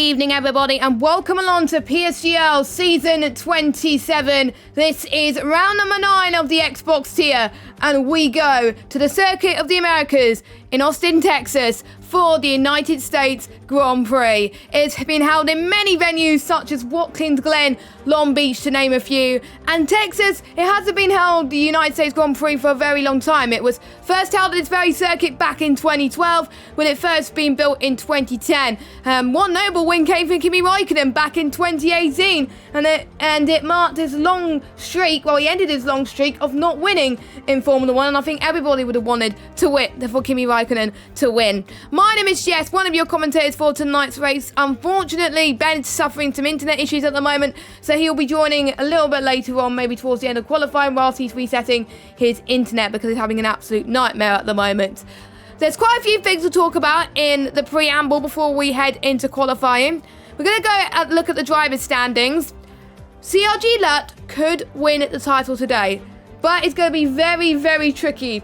evening, everybody, and welcome along to PSGL Season 27. This is round number 9 of the Xbox tier, and we go to the Circuit of the Americas in Austin, Texas, for the United States Grand Prix. It's been held in many venues such as Watkins Glen, Long Beach, to name a few. And Texas, it hasn't been held the United States Grand Prix for a very long time. It was first held at this very circuit back in 2012, with it first being built in 2010. One notable win came from Kimi Raikkonen back in 2018, and it marked his long streak, well, he ended his long streak of not winning in Formula 1, and I think everybody would have wanted to win, for Kimi Raikkonen to win. My name is Jess, one of your commentators for tonight's race. Unfortunately, Ben's suffering some internet issues at the moment, so he'll be joining a little bit later on, maybe towards the end of qualifying, whilst he's resetting his internet because he's having an absolute nightmare at the moment. There's quite a few things to talk about in the preamble before we head into qualifying. We're going to go and look at the drivers' standings. CRG Lut could win the title today, but it's going to be very, very tricky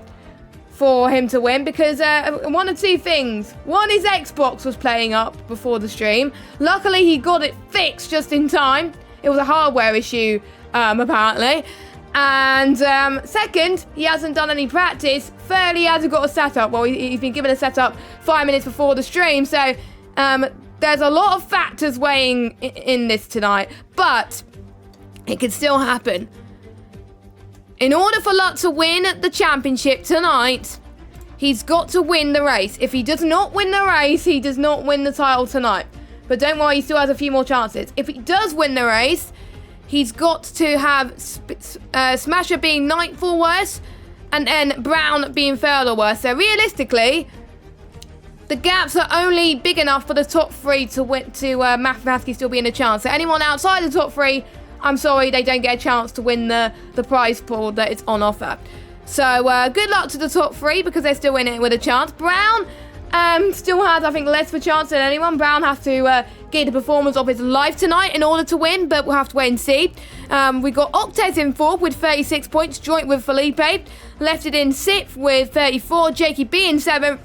for him to win because one of two things. One, his Xbox was playing up before the stream. Luckily, he got it fixed just in time. It was a hardware issue, apparently. And second, he hasn't done any practice. Third, he hasn't got a setup. Well, he's been given a setup 5 minutes before the stream. So there's a lot of factors weighing in this tonight. But it could still happen. In order for Lut to win the championship tonight, he's got to win the race. If he does not win the race, he does not win the title tonight. But don't worry, he still has a few more chances. If he does win the race, he's got to have Smasher being 9th or worse, and then Brown being 3rd or worse. So realistically, the gaps are only big enough for the top 3 to win, to mathematically still be in a chance. So anyone outside the top 3, I'm sorry, they don't get a chance to win the prize pool that is on offer. So good luck to the top 3 because they're still in it with a chance. Brown still has, I think, less of a chance than anyone. Brown has to get the performance of his life tonight in order to win, but we'll have to wait and see. We got Octez in 4th with 36 points, joint with Felipe. Left it in 6th with 34. Jakey B in 7th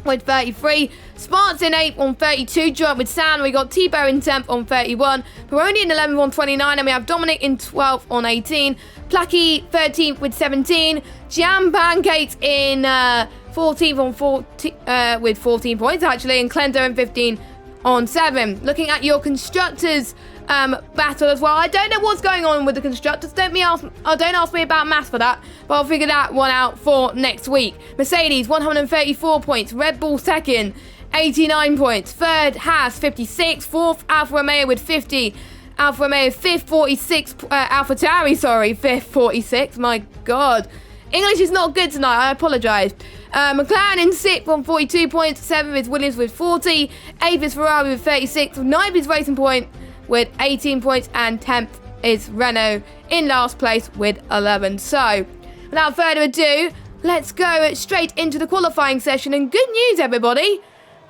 with 33. Sparks in 8th on 32, joint with Sam. We got T-Bear in 10th on 31. Peroni in 11th on 29. And we have Dominic in 12th on 18. Placky 13th with 17. Jam Pancakes in 14th on 14, with 14 points, actually. And Clender in 15 on 7. Looking at your constructors battle as well. I don't know what's going on with the constructors. Don't ask me about maths for that, but I'll figure that one out for next week. Mercedes 134 points. Red Bull second, 89 points. Third, Haas 56. Fourth, Alfa Romeo with 50. Alfa Romeo 5th, 46. Alfa Tauri, sorry, 5th, 46. My God. English is not good tonight, I apologise. McLaren in 6th on 42 points. 7th is Williams with 40. 8th is Ferrari with 36. 9th is Racing Point with 18 points. And 10th is Renault in last place with 11. So, without further ado, let's go straight into the qualifying session. And good news, everybody.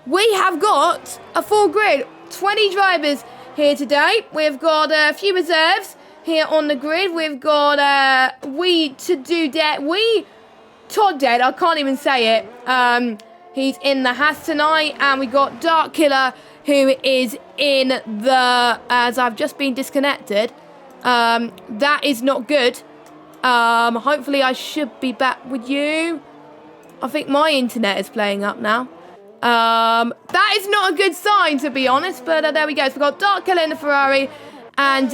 We have got a full grid. 20 drivers here today. We've got a few reserves here on the grid. We've got Todd Dead, I can't even say it. He's in the Haas tonight. And we got Dark Killer, who is in the, as I've just been disconnected. That is not good. Hopefully I should be back with you. I think my internet is playing up now. That is not a good sign, to be honest, but there we go. So we've got Dark Killer in the Ferrari, and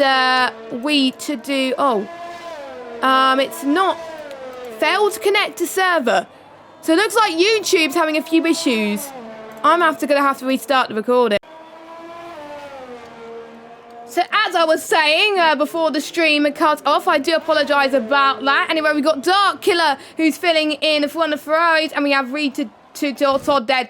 it's not failed to connect to server. So it looks like YouTube's having a few issues. I'm going to have to restart the recording. So as I was saying before the stream cut off, I do apologise about that. Anyway, we've got Dark Killer, who's filling in for one of the Ferraris, and we have Reed to Todd Dead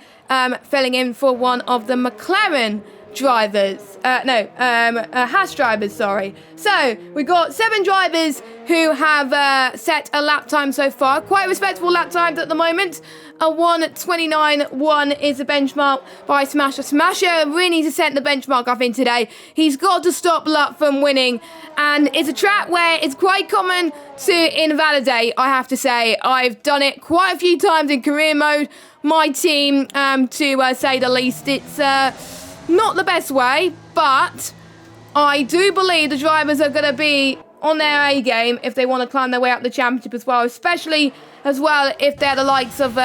filling in for one of the McLaren drivers. Haas drivers, sorry. So, we've got 7 drivers who have set a lap time so far. Quite respectable lap times at the moment. A 1:29.1 is the benchmark by Smasher. Smasher really needs to set the benchmark, I think, today. He's got to stop Lut from winning. And it's a track where it's quite common to invalidate, I have to say. I've done it quite a few times in career mode. My team, to say the least. It's Not the best way, but I do believe the drivers are going to be on their A game if they want to climb their way up the championship as well, especially as well if they're the likes of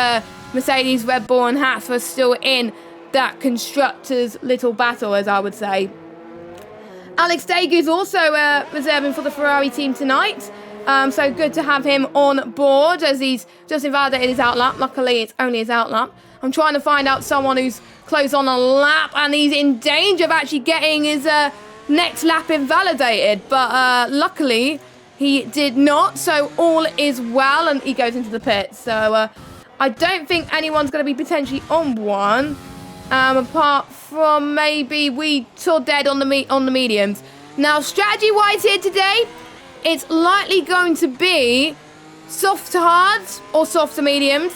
Mercedes, Red Bull and Haas are still in that constructors' little battle, as I would say. Alex Dagu's also reserving for the Ferrari team tonight. So good to have him on board as he's just invalidated his outlap. Luckily, it's only his outlap. I'm trying to find out someone who's close on a lap and he's in danger of actually getting his next lap invalidated. But luckily, he did not. So all is well and he goes into the pit. So I don't think anyone's going to be potentially on one. Apart from maybe we saw dead on the mediums. Now, strategy-wise here today, it's likely going to be soft to hards or soft to mediums.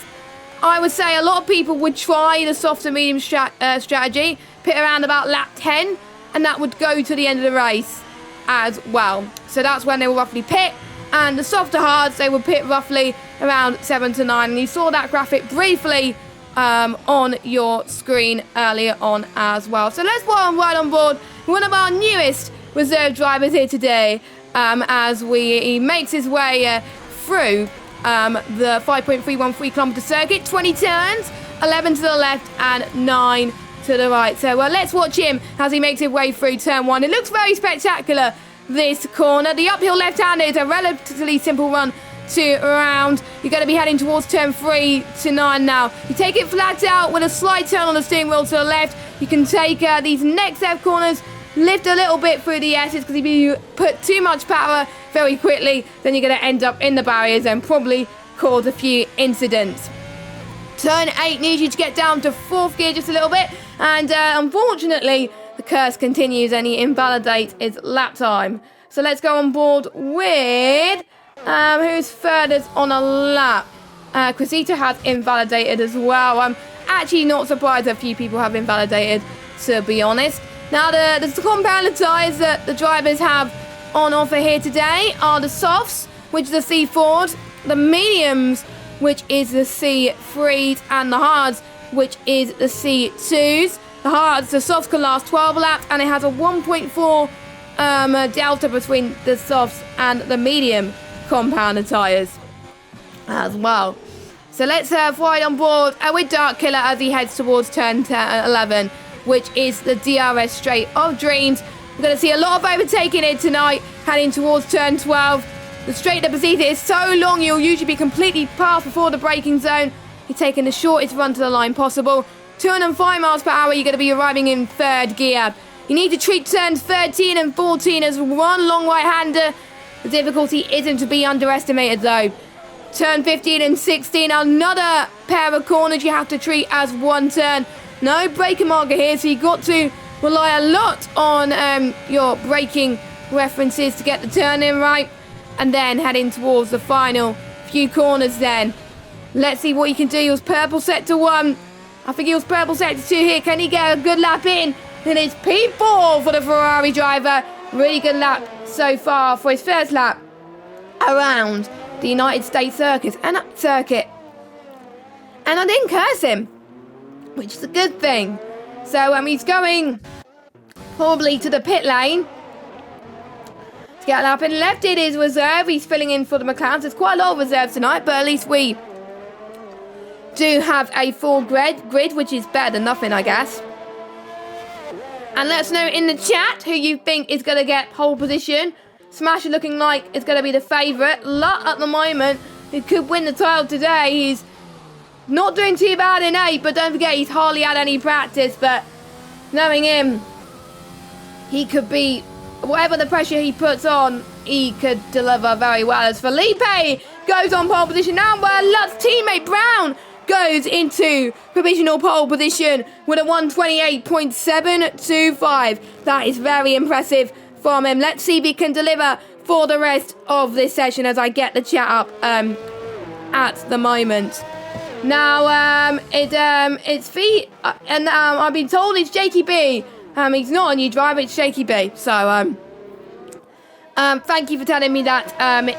I would say a lot of people would try the soft to medium strategy, pit around about lap 10, and that would go to the end of the race as well. So that's when they will roughly pit. And the soft to hards, they would pit roughly around 7 to 9. And you saw that graphic briefly on your screen earlier on as well. So let's welcome right on board one of our newest reserve drivers here today as he makes his way through the 5.313 kilometre circuit. 20 turns, 11 to the left and 9 to the right. So let's watch him as he makes his way through turn 1. It looks very spectacular, this corner. The uphill left-hander is a relatively simple run to around. You're going to be heading towards turn 3 to 9 now. You take it flat out with a slight turn on the steering wheel to the left. You can take these next left corners, lift a little bit through the S's because if you put too much power very quickly, then you're going to end up in the barriers and probably cause a few incidents. Turn 8 needs you to get down to 4th gear just a little bit. And unfortunately, the curse continues and he invalidates his lap time. So let's go on board with... who's furthest on a lap? Cressita has invalidated as well. I'm actually not surprised that a few people have invalidated, to be honest. Now, the compound tyres that the drivers have on offer here today are the softs, which is the C4s, the mediums, which is the C3s, and the hards, which is the C2s. The softs can last 12 laps, and it has a 1.4 delta between the softs and the medium compound tyres as well. So let's fly on board with Dark Killer as he heads towards turn 11, which is the DRS Straight of Dreams. We're going to see a lot of overtaking here tonight, heading towards turn 12. The straight that precedes it is so long, you'll usually be completely past before the braking zone. You're taking the shortest run to the line possible. 205 miles per hour, you're going to be arriving in 3rd gear. You need to treat turns 13 and 14 as one long right-hander. The difficulty isn't to be underestimated though. Turn 15 and 16, another pair of corners you have to treat as one turn. No braking marker here, so you've got to rely a lot on your braking references to get the turn in right. And then heading towards the final few corners then. Let's see what he can do. He was purple set to 1. I think he was purple set to 2 here. Can he get a good lap in? And it's P4 for the Ferrari driver. Really good lap so far for his first lap around the United States circuit. And I didn't curse him, which is a good thing. So he's going probably to the pit lane to get a lap in. Left in his reserve. He's filling in for the McLarens. There's quite a lot of reserves tonight, but at least we do have a full grid, which is better than nothing, I guess. And let us know in the chat who you think is going to get pole position. Smasher looking like is going to be the favourite. Lutt at the moment, who could win the title today. He's not doing too bad in 8, but don't forget he's hardly had any practice. But knowing him, he could be, whatever the pressure he puts on, he could deliver very well. As Felipe goes on pole position now, where Lutt's teammate Brown goes into provisional pole position with a 128.725. That is very impressive from him. Let's see if he can deliver for the rest of this session as I get the chat up at the moment. Now, it's feet, and I've been told it's Jakey B. He's not a new driver, it's Shaky B. So, thank you for telling me that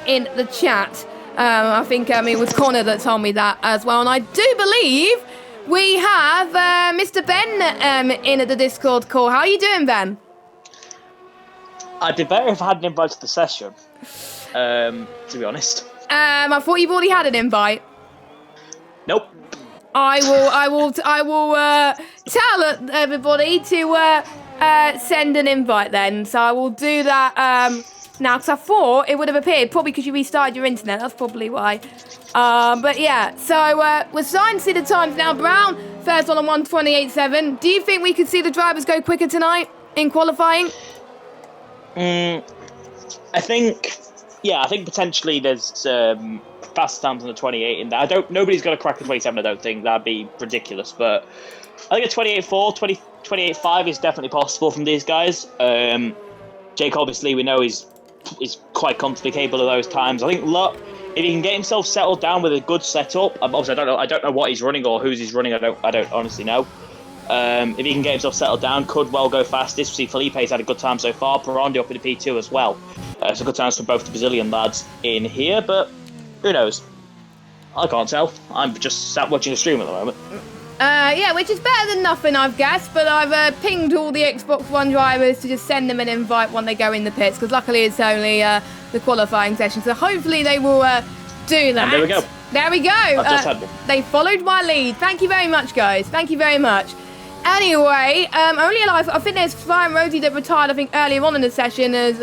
in the chat. I think it was Connor that told me that as well. And I do believe we have Mr. Ben in at the Discord call. How are you doing, Ben? I'd be better if I had an invite to the session, to be honest. I thought you've already had an invite. Nope. I will tell everybody to send an invite then. So I will do that now, because I thought it would have appeared, probably because you restarted your internet. That's probably why. But yeah, so we're starting to see the times now. Brown, first on 1:28.7. Do you think we could see the drivers go quicker tonight in qualifying? I think potentially there's faster times than the 28 in there. Nobody's going to crack a 27, I don't think. That'd be ridiculous. But I think a 28.4, 28.5 is definitely possible from these guys. Jake, obviously, we know is quite comfortably capable of those times. I think if he can get himself settled down with a good setup, obviously I don't know what he's running or who's he's running. I don't honestly know. If he can get himself settled down, could well go fastest. See, Felipe's had a good time so far. Perondi up in the P2 as well. So good times for both the Brazilian lads in here, but who knows? I can't tell. I'm just sat watching the stream at the moment. Yeah, which is better than nothing, I've guessed, but I've pinged all the Xbox One drivers to just send them an invite when they go in the pits, because luckily it's only the qualifying session, so hopefully they will do that. And there we go. There we go. I've just had one. They followed my lead. Thank you very much, guys. Thank you very much. Anyway, I think there's Flying Rosie that retired, I think, earlier on in the session as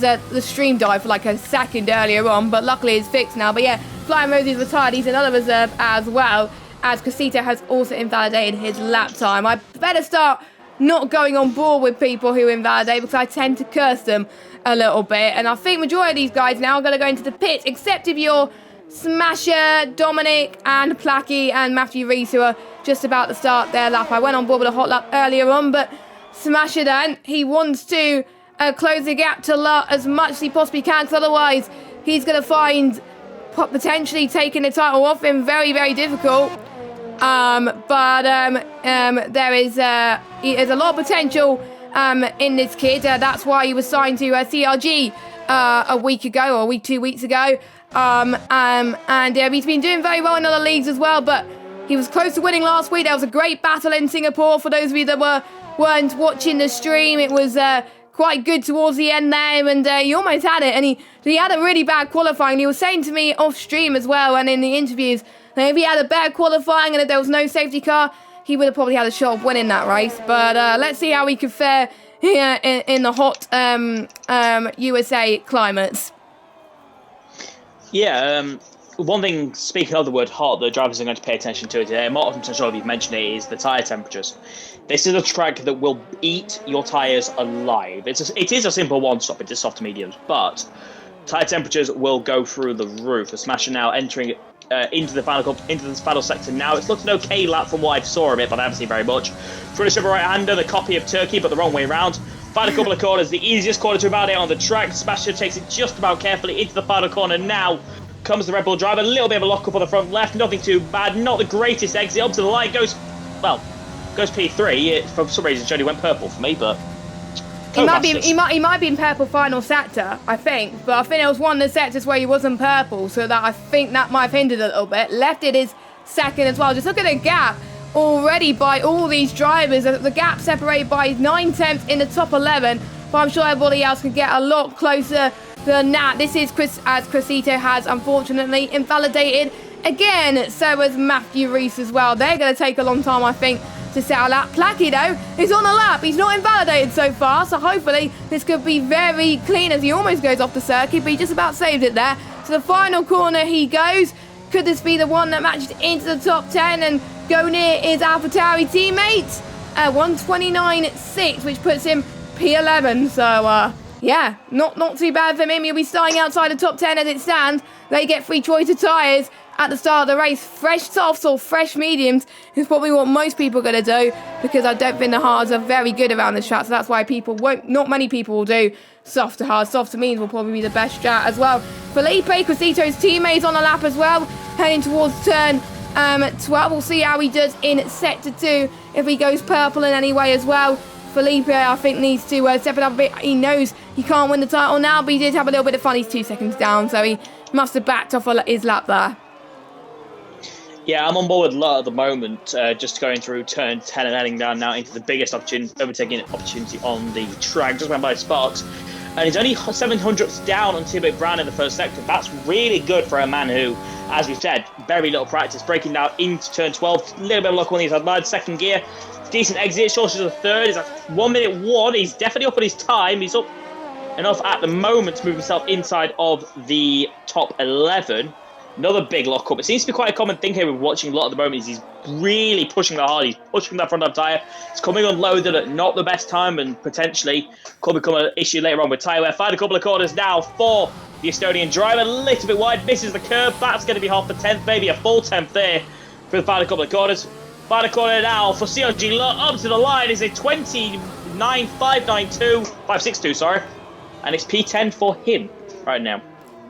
the stream died for like a second earlier on, but luckily it's fixed now. But yeah, Flying Rosie's retired. He's another reserve as well, as Casito has also invalidated his lap time. I better start not going on board with people who invalidate, because I tend to curse them a little bit. And I think majority of these guys now are going to go into the pits, except if you're Smasher, Dominic and Placky and Matthew Rees, who are just about to start their lap. I went on board with a hot lap earlier on, but Smasher then, he wants to close the gap to Lot as much as he possibly can, because otherwise he's going to find potentially taking the title off him very, very difficult. There's a lot of potential in this kid. That's why he was signed to CRG a week ago, or 2 weeks ago. He's been doing very well in other leagues as well, but he was close to winning last week. There was a great battle in Singapore. For those of you that weren't watching the stream, it was quite good towards the end there, and he almost had it, and he had a really bad qualifying. He was saying to me off stream as well, and in the interviews, that if he had a bad qualifying and if there was no safety car, he would have probably had a shot of winning that race. But let's see how we could fare here in the hot USA climates. Yeah, one thing, speaking of the word hot, the drivers are going to pay attention to today, I'm not sure if you've mentioned it, is the tyre temperatures. This is a track that will eat your tyres alive. It is a simple one-stop, it's soft to mediums, but tyre temperatures will go through the roof. The Smasher now entering into the final sector now. It's looked an okay lap from what I saw of it, but I haven't seen very much. Front of right-hander, the copy of Turkey, but the wrong way around. Final couple of corners, the easiest corner to invalidate on the track. Smasher takes it just about carefully into the final corner now. Comes the Red Bull driver, a little bit of a lock-up on the front left, nothing too bad, not the greatest exit. Up to the light, goes P3. For some reason, it only went purple for me, but... He might be in purple final sector, I think, but I think it was one of the sectors where he wasn't purple, so that I think that might have hindered a little bit. Left it is second as well. Just look at the gap already by all these drivers. The gap separated by 9/10 in the top 11, but I'm sure everybody else can get a lot closer than that. This is as Cressito has unfortunately invalidated again. So has Matthew Rees as well. They're going to take a long time, I think, to settle that. Placky, though, is on the lap. He's not invalidated so far, so hopefully this could be very clean as he almost goes off the circuit, but he just about saved it there. To the final corner he goes. Could this be the one that matched into the top 10 and go near his AlphaTauri teammate? 1:29.6, which puts him P11. So, yeah, not too bad for him. He'll be starting outside the top 10 as it stands. They get free choice of tyres at the start of the race. Fresh softs or fresh mediums is probably what most people are going to do, because I don't think the hards are very good around the track, so that's why not many people will do soft to hard. Soft to mediums will probably be the best strat as well. Felipe, Cressito's teammates on the lap as well, heading towards turn 12. We'll see how he does in sector 2, if he goes purple in any way as well. Felipe, I think, needs to step it up a bit. He knows he can't win the title now, but he did have a little bit of fun. He's 2 seconds down, so he must have backed off his lap there. Yeah, I'm on board with Lot at the moment, just going through turn 10 and heading down now into the biggest overtaking opportunity on the track, just went by Sparks. And he's only 700ths down on Teammate Brown in the first sector. That's really good for a man who, as we've said, very little practice, breaking down into turn 12. A little bit of luck on these headlines. Second gear, decent exit, shortest of the third. He's at 1 minute 1. He's definitely up on his time. He's up enough at the moment to move himself inside of the top 11. Another big lock up. It seems to be quite a common thing here with watching a lot at the moment is he's really pushing that hard. He's pushing that front up tyre. It's coming unloaded at not the best time and potentially could become an issue later on with tyre wear. Find a couple of corners now for the Estonian driver. A little bit wide, misses the curve. That's going to be half a tenth, maybe a full tenth there for the final couple of corners. Final corner now for CLG up to the line is a 29.562, sorry. And it's P10 for him right now.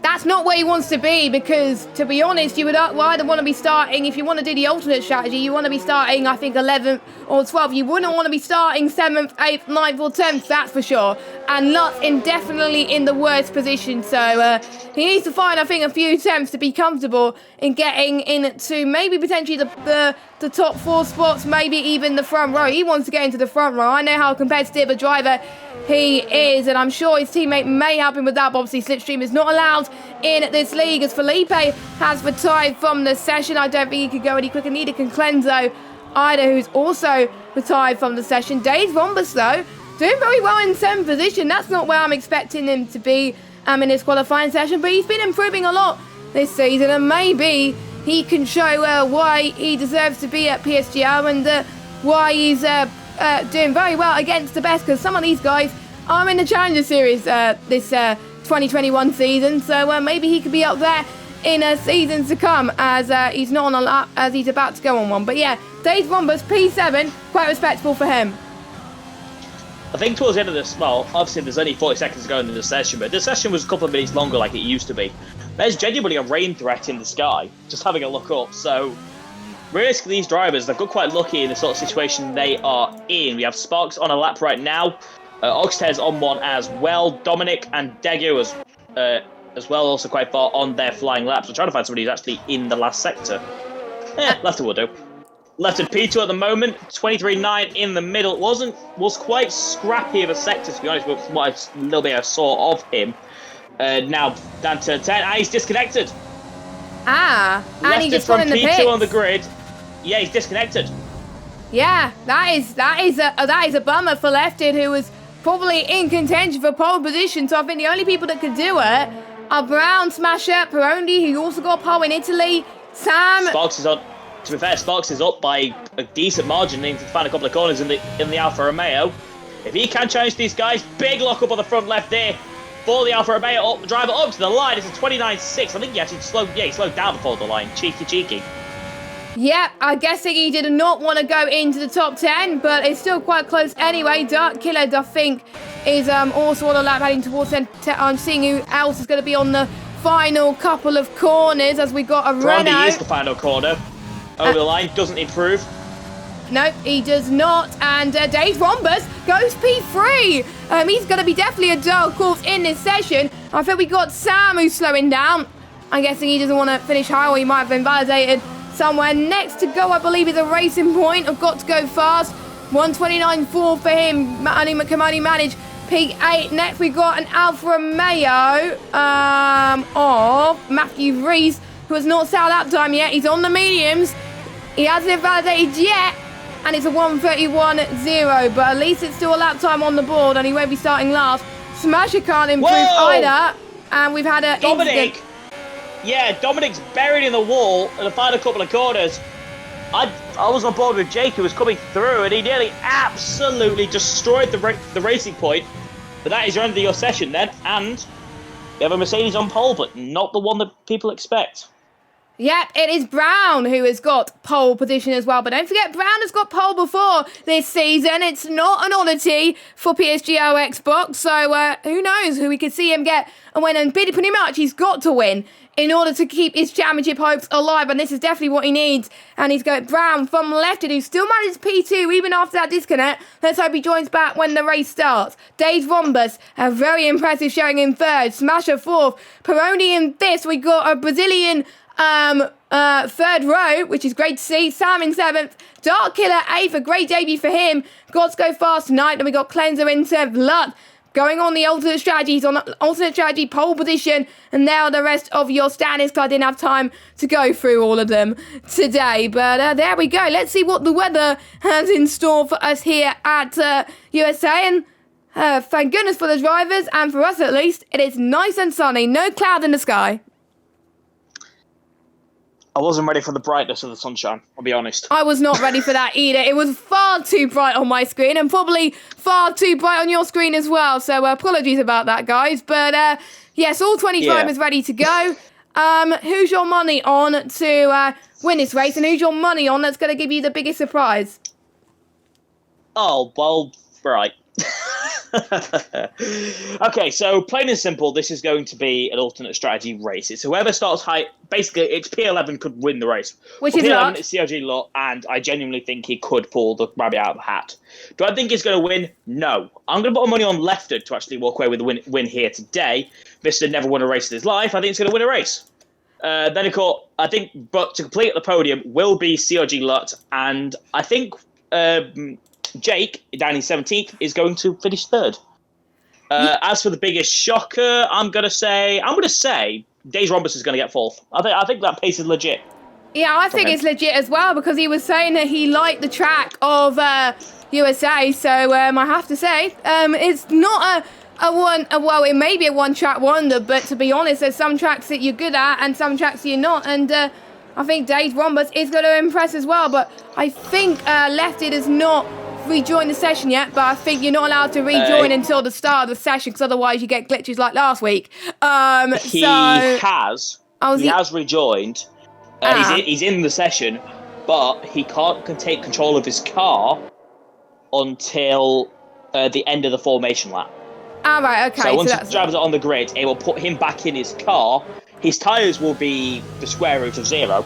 That's not where he wants to be because, to be honest, you would either want to be starting, if you want to do the alternate strategy, you want to be starting, I think, 11th or 12th. You wouldn't want to be starting 7th, 8th, 9th or 10th, that's for sure. And Lutz definitely in the worst position. So he needs to find, I think, a few attempts to be comfortable in getting into maybe potentially the top 4 spots, maybe even the front row. He wants to get into the front row. I know how competitive a driver he is, and I'm sure his teammate may help him with that, but obviously Slipstream is not allowed in this league as Felipe has retired from the session. I don't think he could go any quicker. Neither can Clenzo either, who's also retired from the session. Dave Rombus, though, doing very well in 7th position. That's not where I'm expecting him to be in his qualifying session, but he's been improving a lot this season, and maybe he can show why he deserves to be at PSGL and why he's doing very well against the best, because some of these guys are in the Challenger Series this 2021 season, so maybe he could be up there in seasons to come as he's not on a lap, as he's about to go on one. But yeah, Dave Rombus, P7, quite respectable for him. I think towards the end of this, well, obviously there's only 40 seconds to go into the session, but the session was a couple of minutes longer like it used to be. There's genuinely a rain threat in the sky, just having a look up, so realistically, these drivers, they've got quite lucky in the sort of situation they are in. We have Sparks on a lap right now. Oxtez on one as well. Dominic and Degu as well, also quite far on their flying laps. We're trying to find somebody who's actually in the last sector. Left will do. Left at P2 at the moment. 23.9 in the middle. Was quite scrappy of a sector, to be honest, with what a little bit I saw of him. Now down to 10. And he's disconnected. And he just from got in the P2 pits. on the grid. Yeah, he's disconnected. Yeah, that is a bummer for Lefted, who was probably in contention for pole position. So I think the only people that could do it are Brown, Smasher, Perondi, who also got pole in Italy, Sam. Sparks is on. To be fair, Sparks is up by a decent margin into the final couple of corners in the Alfa Romeo. If he can challenge these guys, big lock up on the front left there for the Alfa Romeo driver up to the line. It's a 29.6. I think he actually slowed down before the line. Cheeky. Yep, I'm guessing he did not want to go into the top 10, but it's still quite close anyway. Dark Killer, I think, is also on the lap heading towards 10. I'm seeing who else is going to be on the final couple of corners as we got a Renault. Randy is the final corner. Over the line, doesn't improve. No, he does not. And Dave Rombus goes P3. He's going to be definitely a dark horse in this session. I think we got Sam who's slowing down. I'm guessing he doesn't want to finish high, or he might have been validated somewhere. Next to go, I believe, is a Racing Point. I've got to go fast. 129.4 for him. Can only manage P8. Next, we got an Alfa Romeo of Matthew Rees, who has not set lap time yet. He's on the mediums. He hasn't been validated yet. And it's a 1:31.0, but at least it's still a lap time on the board, and he won't be starting last. Smasher can't improve either, and we've had a Dominic. incident. Yeah, Dominic's buried in the wall in the final couple of corners. I was on board with Jake, who was coming through, and he nearly absolutely destroyed the Racing Point. But that is your end of your session then, and we have a Mercedes on pole, but not the one that people expect. Yep, it is Brown who has got pole position as well. But don't forget, Brown has got pole before this season. It's not an oddity for PSGL Xbox. So who knows who we could see him get a win. And pretty much he's got to win in order to keep his championship hopes alive. And this is definitely what he needs. And he's got Brown from Lefted, who still manages P2 even after that disconnect. Let's hope he joins back when the race starts. Dave Rombus, a very impressive showing in third. Smasher fourth. Peroni in fifth. We got a Brazilian Third row, which is great to see. Sam in 7th. Dark Killer 8th, a great debut for him. Got to go fast tonight. Then we got Cleanser in 7th. Lut going on the alternate strategies, on alternate strategy pole position. And now the rest of your standings, because I didn't have time to go through all of them today. But there we go. Let's see what the weather has in store for us here at USA. And thank goodness for the drivers, and for us at least, it is nice and sunny. No cloud in the sky. I wasn't ready for the brightness of the sunshine, I'll be honest. I was not ready for that either. It was far too bright on my screen, and probably far too bright on your screen as well. So apologies about that, guys. But yes, all 20 drivers ready to go. Who's your money on to win this race, and who's your money on that's going to give you the biggest surprise? Oh, well, right. Okay, so plain and simple, this is going to be an alternate strategy race. It's whoever starts high. Basically, it's P11 could win the race. Which is P11 is CRG Lot, and I genuinely think he could pull the rabbit out of the hat. Do I think he's going to win? No. I'm going to put my money on Lefted to actually walk away with the win here today. Mr. Never won a race in his life. I think he's going to win a race. Then, of course, I think, but to complete the podium will be CRG Lot, and I think Jake, down in 17th, is going to finish 3rd. As for the biggest shocker, I'm going to say Days Rhombus is going to get 4th. I think that pace is legit. Yeah, I think it's legit as well, because he was saying that he liked the track of USA. So I have to say, it's not well, it may be a one-track wonder, but to be honest, there's some tracks that you're good at and some tracks you're not. And I think Days Rhombus is going to impress as well. But I think Lefted has not rejoin the session yet, but I think you're not allowed to rejoin until the start of the session, because otherwise you get glitches like last week. He has rejoined. He's in the session, but he can't take control of his car until the end of the formation lap. Right, okay. So once the drivers are on the grid, it will put him back in his car. His tyres will be the square root of 0,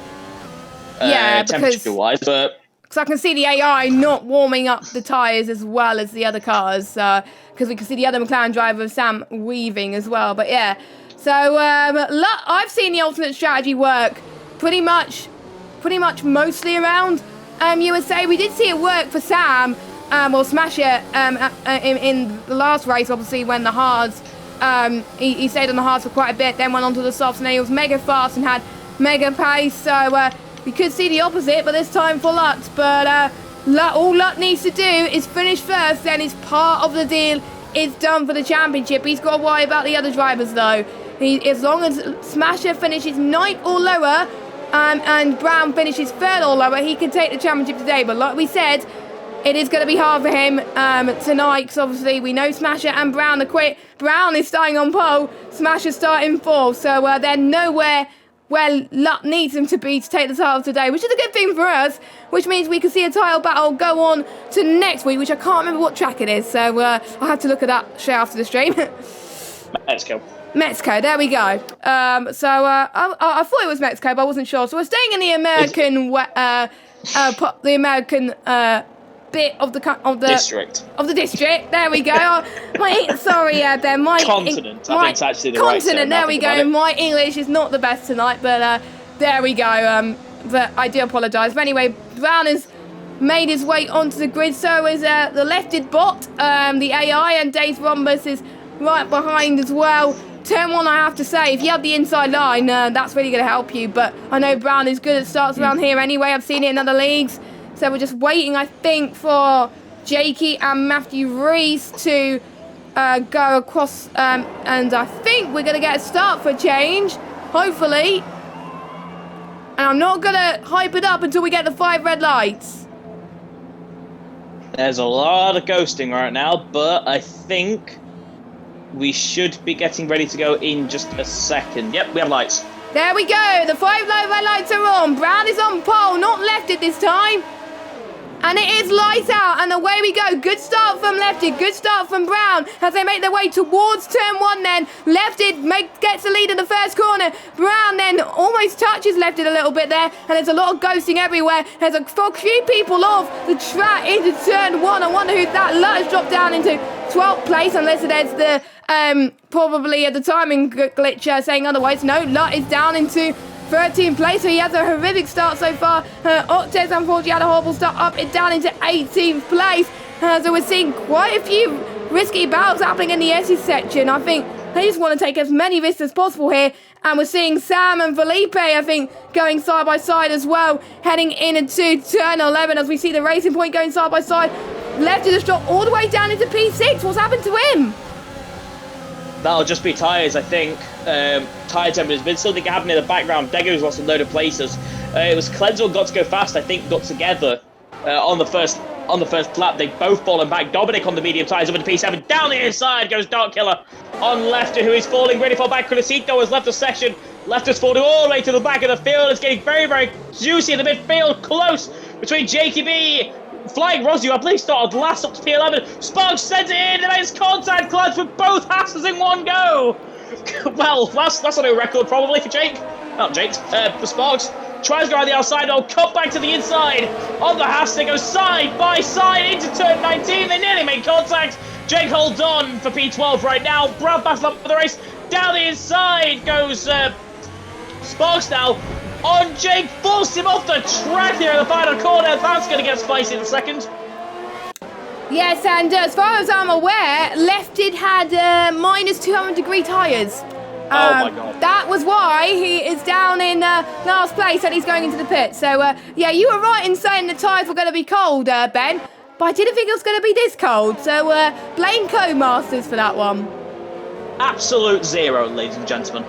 temperature-wise, but... Because I can see the AI not warming up the tyres as well as the other cars. Because we can see the other McLaren driver, Sam, weaving as well. But yeah. So I've seen the alternate strategy work pretty much mostly around USA. We did see it work for Sam, or Smasher, in the last race, obviously, when the hards, he stayed on the hards for quite a bit, then went on to the softs, and he was mega fast and had mega pace. So we could see the opposite, but this time for Lut. But all Lut needs to do is finish first, then it's part of the deal. It's done for the championship. He's got to worry about the other drivers, though. As long as Smasher finishes 9th or lower, and Brown finishes 3rd or lower, he can take the championship today. But like we said, it is going to be hard for him tonight, because obviously we know Smasher and Brown are quit. Brown is starting on pole, Smasher starting 4th. So they're nowhere where Lut needs him to be to take the title today, which is a good thing for us, which means we can see a title battle go on to next week, which I can't remember what track it is, so I'll have to look at that straight after the stream. Mexico, there we go. I thought it was Mexico, but I wasn't sure. So we're staying in the American bit of the district. There we go. Ben. My continent. I think it's actually the right term. There we go. My English is not the best tonight, but there we go. But I do apologise. But anyway, Brown has made his way onto the grid. So is the Lefted bot, the AI, and Days Rhombus is right behind as well. Turn 1, I have to say, if you have the inside line, that's really going to help you. But I know Brown is good at starts around here anyway. I've seen it in other leagues. So we're just waiting, I think, for Jakey and Matthew Rees to go across. And I think we're going to get a start for a change, hopefully. And I'm not going to hype it up until we get the 5 red lights. There's a lot of ghosting right now, but I think we should be getting ready to go in just a second. Yep, we have lights. There we go. The 5 red lights are on. Brown is on pole, not Lefted this time. And it is lights out, and away we go. Good start from Lefted, good start from Brown as they make their way towards turn 1 then. Lefted gets the lead in the first corner. Brown then almost touches Lefted a little bit there, and there's a lot of ghosting everywhere. There's a few people off the track into turn 1. I wonder who that Lut has dropped down into 12th place, unless there's the probably the timing glitch saying otherwise. No, Lut is down into 13th place, so he has a horrific start so far. Octes, unfortunately, had a horrible start, up and down into 18th place. So we're seeing quite a few risky bouts happening in the S's section. I think they just want to take as many risks as possible here. And we're seeing Sam and Felipe, I think, going side by side as well, heading into turn 11 as we see the Racing Point going side by side. Left to the drop all the way down into P6. What's happened to him? That'll just be tyres, I think. Tyre temperature. There's been something happening in the background. Dego's lost a load of places. It was Cleanso and Got to Go Fast, I think, got together on the first lap. They've both fallen back. Dominic on the medium tyres over to P7. Down the inside goes Dark Killer on Lefter, who is falling really far back. Crisito has left the section. Lefter's falling all the way to the back of the field. It's getting very, very juicy in the midfield. Close between JKB. Flying Rosio, I believe, started last up to P11. Sparks sends it in. It makes contact clutch with both Hasses in one go. Well, that's a new record probably for Jake. Not Jake's. For Sparks. Tries to go on the outside. Oh, cut back to the inside. On the Hass, they go side by side into turn 19. They nearly made contact. Jake holds on for P12 right now. Brad battles up for the race. Down the inside goes Sparks now. On Jake, forced him off the track here in the final corner. That's going to get spicy in a second. Yes, and as far as I'm aware, Lefted had minus 200 degree tyres. Oh my God. That was why he is down in last place and he's going into the pit. So, yeah, you were right in saying the tyres were going to be cold, Ben. But I didn't think it was going to be this cold. So, blame Co-Masters for that one. Absolute zero, ladies and gentlemen.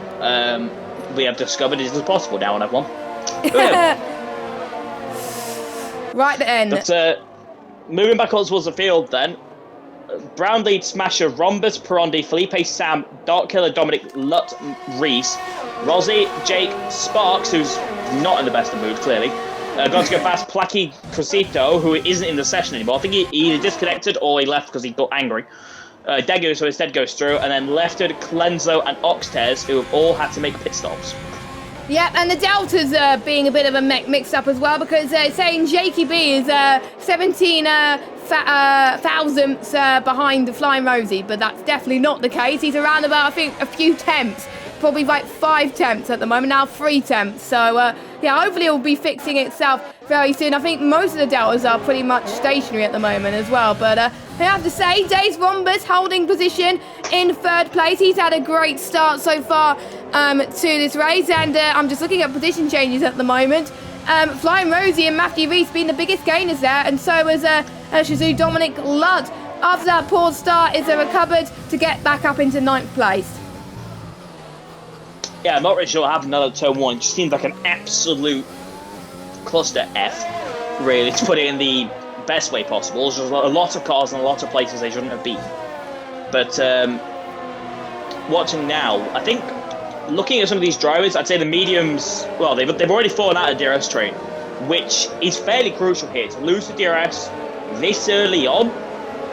We have discovered it is possible now on F1. Right then. But moving back on towards the field then, Brown lead smasher Rhombus, Perondi, Felipe, Sam, Dark Killer, Dominic, Lut, Reese, Rosie, Jake, Sparks, who's not in the best of moods, clearly. Got to go fast, Placky, Crisito, who isn't in the session anymore. I think he either disconnected or he left because he got angry. Degu, so instead goes through, and then Lefted, Cleanso, and Oxtez, who have all had to make pit stops. Yeah, and the Delta's being a bit of a mixed up as well, because saying Jakey B is 17 thousandths behind the Flying Rosie, but that's definitely not the case. He's around about, I think, a few tenths, probably like 5 tenths at the moment, now 3 tenths. So, yeah, hopefully it will be fixing itself very soon. I think most of the Deltas are pretty much stationary at the moment as well, but I have to say, Days Rhombus holding position in 3rd place. He's had a great start so far to this race, and I'm just looking at position changes at the moment. Flying Rosie and Matthew Reese being the biggest gainers there, and so is Shazoo Dominic Ludd. After that poor start, is recovered to get back up into 9th place. Yeah, I'm not really sure what happened another turn 1. It just seems like an absolute cluster F, really, to put it in the best way possible. There's just a lot of cars and a lot of places they shouldn't have been. But watching now, I think looking at some of these drivers, I'd say the mediums, well, they've already fallen out of DRS train, which is fairly crucial here. To lose the DRS this early on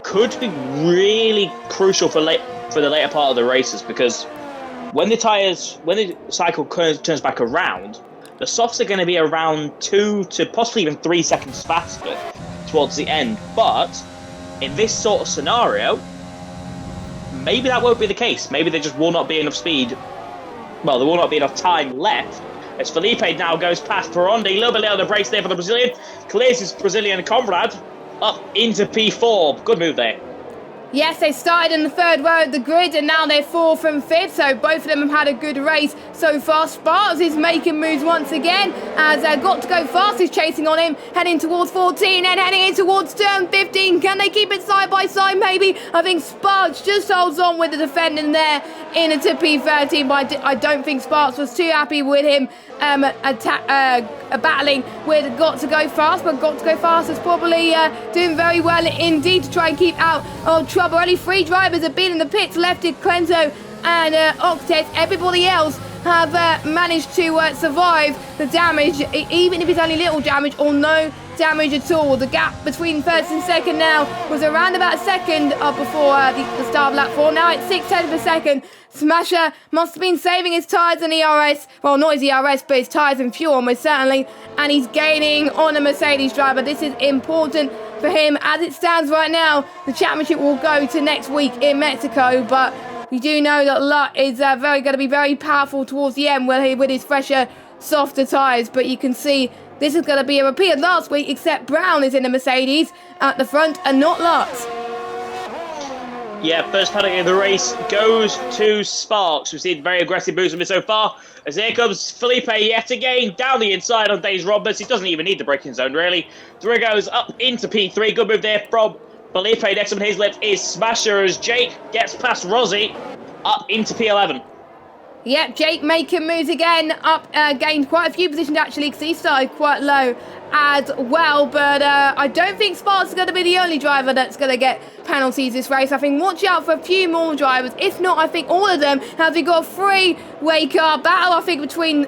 could be really crucial for the later part of the races, because when the cycle turns back around, the softs are going to be around 2 to possibly even 3 seconds faster towards the end. But in this sort of scenario, maybe that won't be the case. Maybe there just will not be enough speed. Well, there will not be enough time left. As Felipe now goes past Perondi, a little bit late on the brakes there for the Brazilian. Clears his Brazilian comrade up into P4. Good move there. Yes, they started in the 3rd row of the grid, and now they're 4th and 5th, so both of them have had a good race so far. Sparks is making moves once again, as Got to Go Fast is chasing on him, heading towards 14 and heading in towards turn 15. Can they keep it side by side, maybe? I think Sparks just holds on with the defending there into P13, but I don't think Sparks was too happy with him battling with Got to Go Fast, but Got to Go Fast is probably doing very well indeed to try and keep out of trouble. Only 3 drivers have been in the pits, Lefted, Cleanso and Octet. Everybody else have managed to survive the damage, even if it's only little damage or no damage at all. The gap between 1st and 2nd now was around about a second before the start of lap 4. Now it's 6/10 per second. Smasher must have been saving his tyres and ERS. Well, not his ERS, but his tyres and fuel almost certainly. And he's gaining on a Mercedes driver. This is important for him. As it stands right now, the championship will go to next week in Mexico, but we do know that Lutt is going to be very powerful towards the end with his fresher softer tyres, but you can see this is going to be a repeat of last week, except Brown is in the Mercedes at the front and not Lutz. Yeah, first penalty of the race goes to Sparks. We've seen very aggressive moves from him so far. As here comes Felipe yet again down the inside on Days Roberts. He doesn't even need the braking zone, really. Three goes up into P3. Good move there from Felipe. Next on his left is Smasher as Jake gets past Rossi up into P11. Yep, Jake making moves again, up, gained quite a few positions actually, because he started quite low as well, but I don't think Sparks is going to be the only driver that's going to get penalties this race. I think watch out for a few more drivers, if not, I think all of them, as we got a three-way car battle, I think, between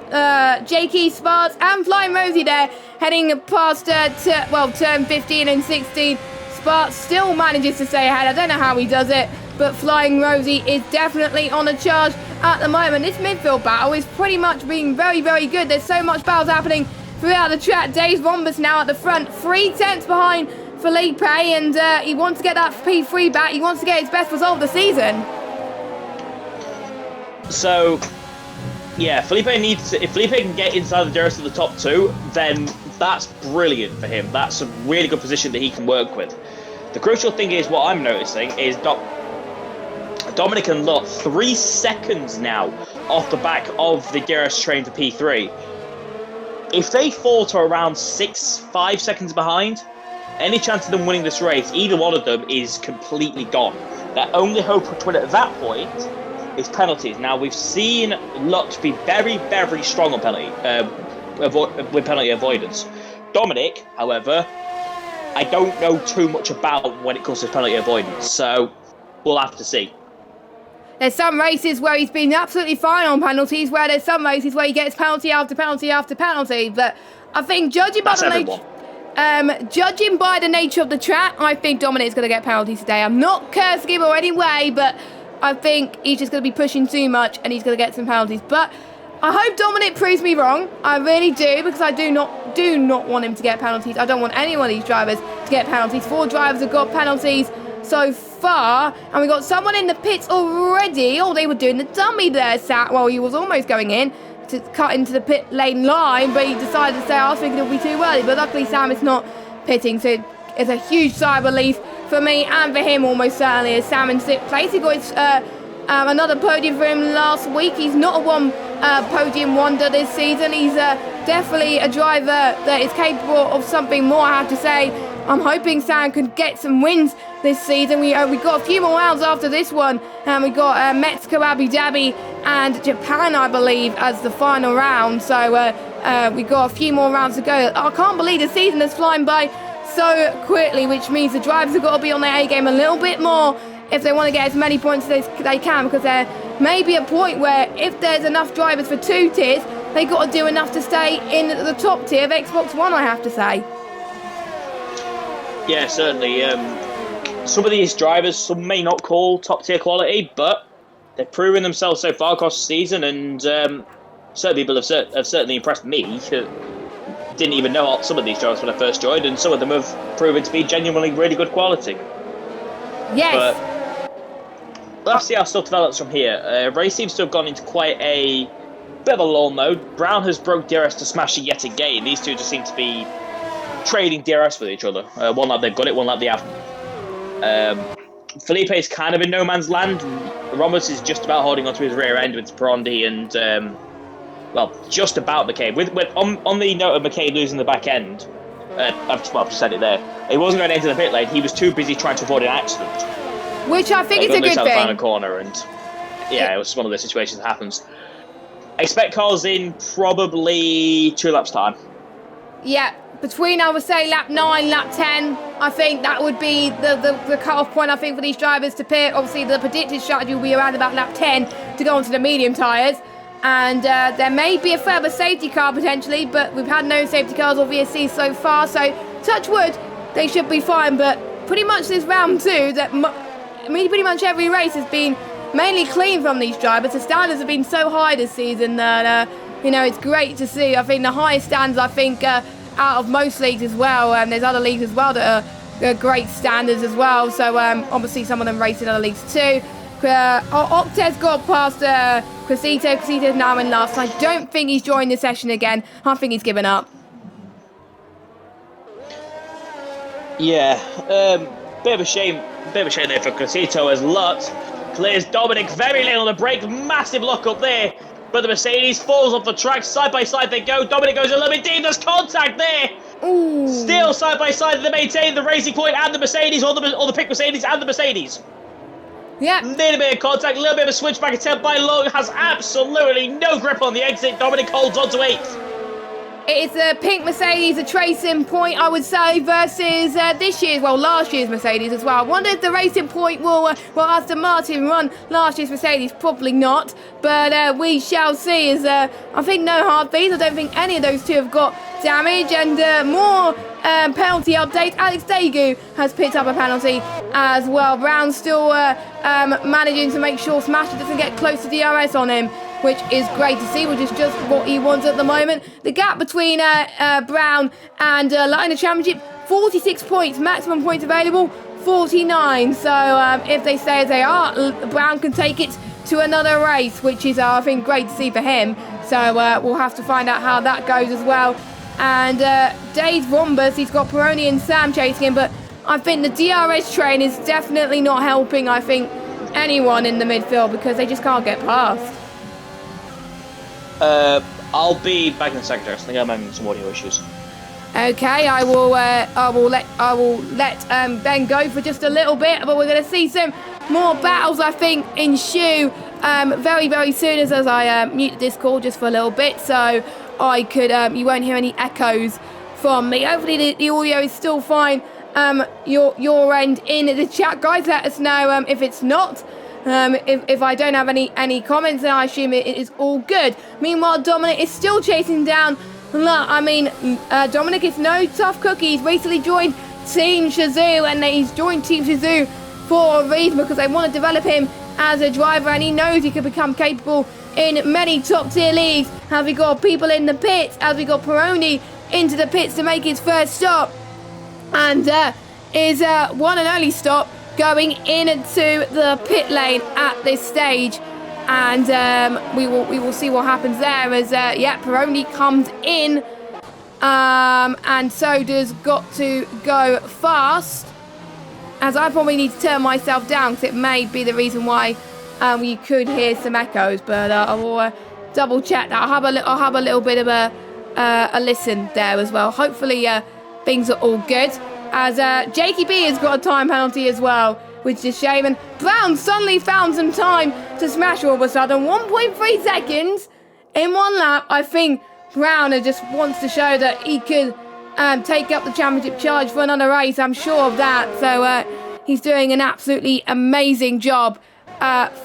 Jakey, Sparks and Flying Rosie there, heading past, turn 15 and 16. Sparks still manages to stay ahead. I don't know how he does it, but Flying Rosie is definitely on a charge at the moment. This midfield battle is pretty much being very, very good. There's so much battles happening throughout the track. Dave Rombus now at the front, 3/10 behind Felipe, and he wants to get that P3 back. He wants to get his best result of the season. So, yeah, Felipe needs to, if Felipe can get inside the DRS of the top two, then that's brilliant for him. That's a really good position that he can work with. The crucial thing is, what I'm noticing is Dominic and Lot 3 seconds now off the back of the DRS train for P3. If they fall to around 5 seconds behind, any chance of them winning this race, either one of them is completely gone. Their only hope to win at that point is penalties. Now, we've seen Lot be very, very strong on with penalty avoidance. Dominic, however, I don't know too much about when it comes to penalty avoidance, so we'll have to see. There's some races where he's been absolutely fine on penalties, where there's some races where he gets penalty after penalty after penalty. But I think judging by the nature of the track, I think Dominic's going to get penalties today. I'm not cursing him or any way, but I think he's just going to be pushing too much and he's going to get some penalties. But I hope Dominic proves me wrong. I really do, because I do not want him to get penalties. I don't want any one of these drivers to get penalties. 4 drivers have got penalties so far, and we got someone in the pits already. Oh, they were doing the dummy there, Sat. Well, he was almost going in to cut into the pit lane line, but he decided to say, I was thinking it would be too early. But luckily, Sam is not pitting, so it's a huge sigh of relief for me and for him, almost certainly, as Sam in 6th place. He got his, another podium for him last week. He's not a one podium wonder this season. He's definitely a driver that is capable of something more, I have to say. I'm hoping Sam can get some wins this season. We got a few more rounds after this one, and we got Mexico, Abu Dhabi, and Japan, I believe, as the final round. So we got a few more rounds to go. I can't believe the season is flying by so quickly, which means the drivers have got to be on their A game a little bit more if they want to get as many points as they can, because there may be a point where if there's enough drivers for 2 tiers, they got to do enough to stay in the top tier of Xbox One, I have to say. Yeah, certainly. Some of these drivers, some may not call top tier quality, but they've proven themselves so far across the season, and certain people have certainly impressed me. Didn't even know some of these drivers when I first joined, and some of them have proven to be genuinely really good quality. Yes. But let's see how stuff develops from here. Race seems to have gone into quite a bit of a lull mode. Brown has broke DRS to Smasher yet again. These two just seem to be trading DRS with each other. One lap they've got it, one lap they haven't. Felipe is kind of in no man's land. Ramos is just about holding onto his rear end with Perondi and, just about McCabe. On the note of McCabe losing the back end, I've just said it there. He wasn't going to enter the pit lane. He was too busy trying to avoid an accident. Which I think is a good thing. The final corner, and yeah, it was one of those situations that happens. Expect cars in probably 2 laps time. Yeah, between, I would say, lap 9, lap 10, I think that would be the cut-off point, I think, for these drivers to pit. Obviously, the predicted strategy will be around about lap 10 to go onto the medium tyres. And there may be a further safety car, potentially, but we've had no safety cars, obviously, so far. So, touch wood, they should be fine. But pretty much this round 2, pretty much every race has been mainly clean from these drivers. The standards have been so high this season that, it's great to see. I think the highest standards, out of most leagues as well. There's other leagues as well that are great standards as well. So obviously some of them race in other leagues too. Octez got past Cressito. Cressito's now in last. I don't think he's joined the session again. I think he's given up. Yeah, bit of a shame there for Cressito as Lutz clears Dominic very late on the break. Massive lock up there, but the Mercedes falls off the track. Side by side they go. Dominic goes a little bit deep. There's contact there. Ooh. Still side by side they maintain the Racing Point and the Mercedes, or the pick Mercedes and the Mercedes. Yeah. Little bit of contact, a little bit of a switchback attempt by Long. Has absolutely no grip on the exit. Dominic holds on to 8th. It's a pink Mercedes, a Racing Point, I would say, versus last year's Mercedes as well. I wonder if the Racing Point will Aston Martin run last year's Mercedes. Probably not, but we shall see. As I think no hard fees. I don't think any of those two have got damage, and more penalty updates. Alex Dagu has picked up a penalty as well. Brown still managing to make sure Smasher doesn't get close to DRS on him, which is great to see, which is just what he wants at the moment. The gap between Brown and Light in the Championship, 46 points, maximum points available, 49. So if they stay as they are, Brown can take it to another race, which is, I think, great to see for him. So we'll have to find out how that goes as well. And Dave Rombus, he's got Peroni and Sam chasing him, but I think the DRS train is definitely not helping, I think, anyone in the midfield, because they just can't get past. I'll be back in a second. I think I'm having some audio issues. Okay, I will let Ben go for just a little bit, but we're going to see some more battles, I think, ensue very, very soon as I mute the Discord just for a little bit, so I could you won't hear any echoes from me. Hopefully the audio is still fine. Your end in the chat, guys. Let us know if it's not. If I don't have any comments, then I assume it is all good. Meanwhile, Dominic is still chasing down. Dominic is no tough cookie. He's recently joined Team Shazoo, and he's joined Team Shazoo for a reason, because they want to develop him as a driver, and he knows he could become capable in many top tier leagues. Have we got people in the pits? Have we got Peroni into the pits to make his first stop? And is one and only stop going into the pit lane at this stage, and we will see what happens there as Peroni comes in, and so does Got to Go Fast, as I probably need to turn myself down because it may be the reason why you could hear some echoes, but I will double check that. I'll have a little bit of a listen there as well. Hopefully things are all good, as Jakey B has got a time penalty as well, which is a shame. And Brown suddenly found some time to smash all of a sudden. 1.3 seconds in one lap. I think Brown just wants to show that he could take up the championship charge for another race. I'm sure of that. So he's doing an absolutely amazing job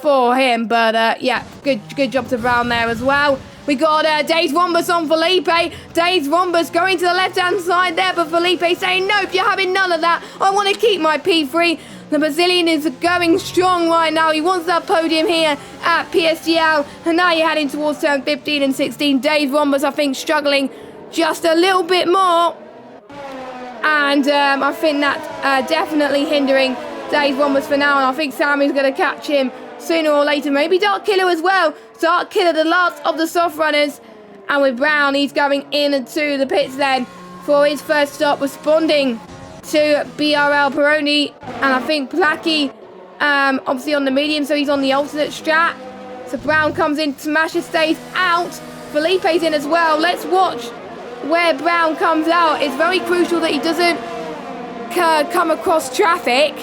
for him. But good job to Brown there as well. We got Days Rombus on Felipe. Days Rombus going to the left-hand side there, but Felipe saying, nope, you're having none of that. I want to keep my P3. The Brazilian is going strong right now. He wants that podium here at PSGL. And now you're heading towards turn 15 and 16. Dave Rombus, I think, struggling just a little bit more. And I think that's definitely hindering Dave Rombus for now. And I think Sammy's going to catch him sooner or later. Maybe Dark Killer as well. Dark Killer, the last of the soft runners. And with Brown, he's going into the pits then for his first stop, responding to BRL Peroni. And I think Placchi, obviously on the medium, so he's on the alternate strat. So Brown comes in, Smasher stays out. Felipe's in as well. Let's watch where Brown comes out. It's very crucial that he doesn't come across traffic.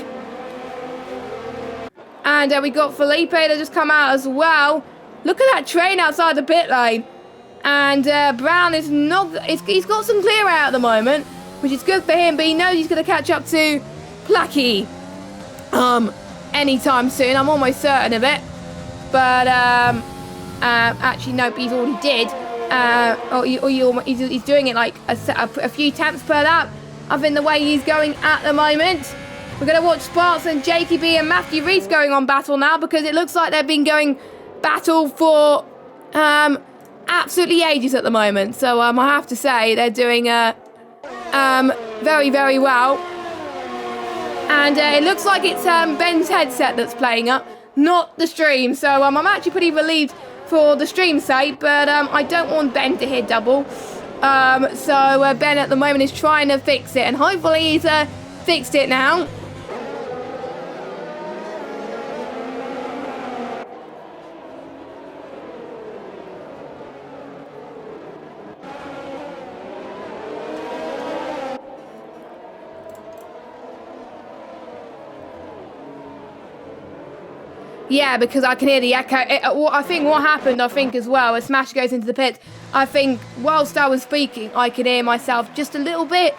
And we got Felipe that just come out as well. Look at that train outside the pit lane. And Brown is not... He's got some clear out at the moment, which is good for him, but he knows he's going to catch up to Placchi anytime soon. I'm almost certain of it. But actually, nope, he's already did. He's doing it like a few tenths per lap. I think the way he's going at the moment. We're going to watch Sparks and Jakey B and Matthew Reese going on battle now, because it looks like they've been going battle for absolutely ages at the moment. So I have to say they're doing very, very well. And it looks like it's Ben's headset that's playing up. not the stream. So I'm actually pretty relieved for the stream's sake, but I don't want Ben to hit double. So Ben at the moment is trying to fix it, and hopefully he's fixed it now. Yeah, because I can hear the echo. I think what happened, as well, as Smash goes into the pit, I think whilst I was speaking, I could hear myself just a little bit.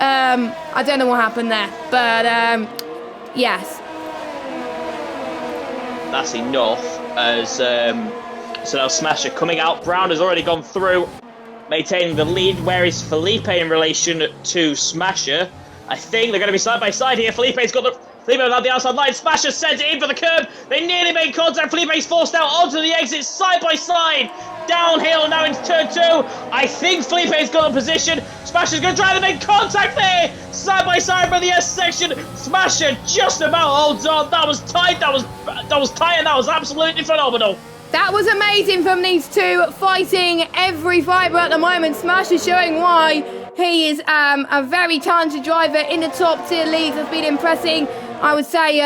I don't know what happened there, but yes. That's enough, as so now Smasher coming out. Brown has already gone through, maintaining the lead. Where is Felipe in relation to Smasher? I think they're going to be side by side here. Felipe's got the... Felipe without the outside line. Smasher sends it in for the curb. They nearly made contact. Felipe's forced out onto the exit, side by side. Downhill now into turn 2. I think Felipe's got a position. Smasher's going to try to make contact there. Side by side for the S section. Smasher just about holds on. That was tight. That was tight, and that was absolutely phenomenal. That was amazing from these two, fighting every fibre at the moment. Smash is showing why he is a very talented driver in the top tier leagues. Has been impressing, I would say,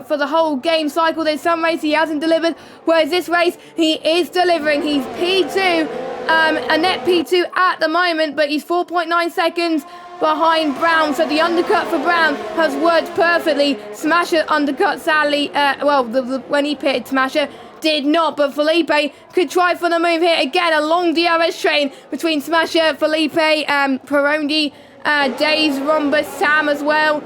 for the whole game cycle. There's some races he hasn't delivered, whereas this race he is delivering. He's P2, a net P2 at the moment, but he's 4.9 seconds behind Brown, so the undercut for Brown has worked perfectly. Smasher undercut, sadly, when he pitted, Smasher did not, but Felipe could try for the move here. Again, a long DRS train between Smasher, Felipe, Perondi, Days, Rhombus, Sam as well,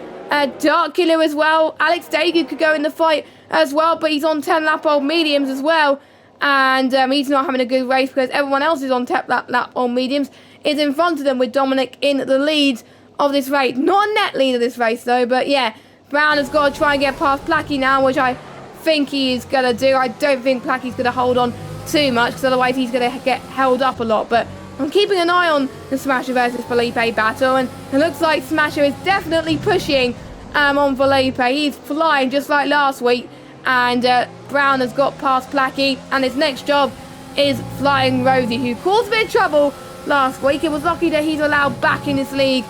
Dark Killer as well. Alex Dagu could go in the fight as well, but he's on 10 lap old mediums as well, and he's not having a good race because everyone else is on 10 lap old mediums, is in front of them, with Dominic in the lead of this race. Not a net lead of this race though, but yeah, Brown has got to try and get past Placky now, which I think he is going to do. I don't think Placky's going to hold on too much, because otherwise he's going to get held up a lot, but I'm keeping an eye on the Smasher versus Felipe battle, and it looks like Smasher is definitely pushing on Felipe. He's flying just like last week, and Brown has got past Placky, and his next job is Flying Rosie, who caused a bit of trouble last week. It was lucky that he's allowed back in this league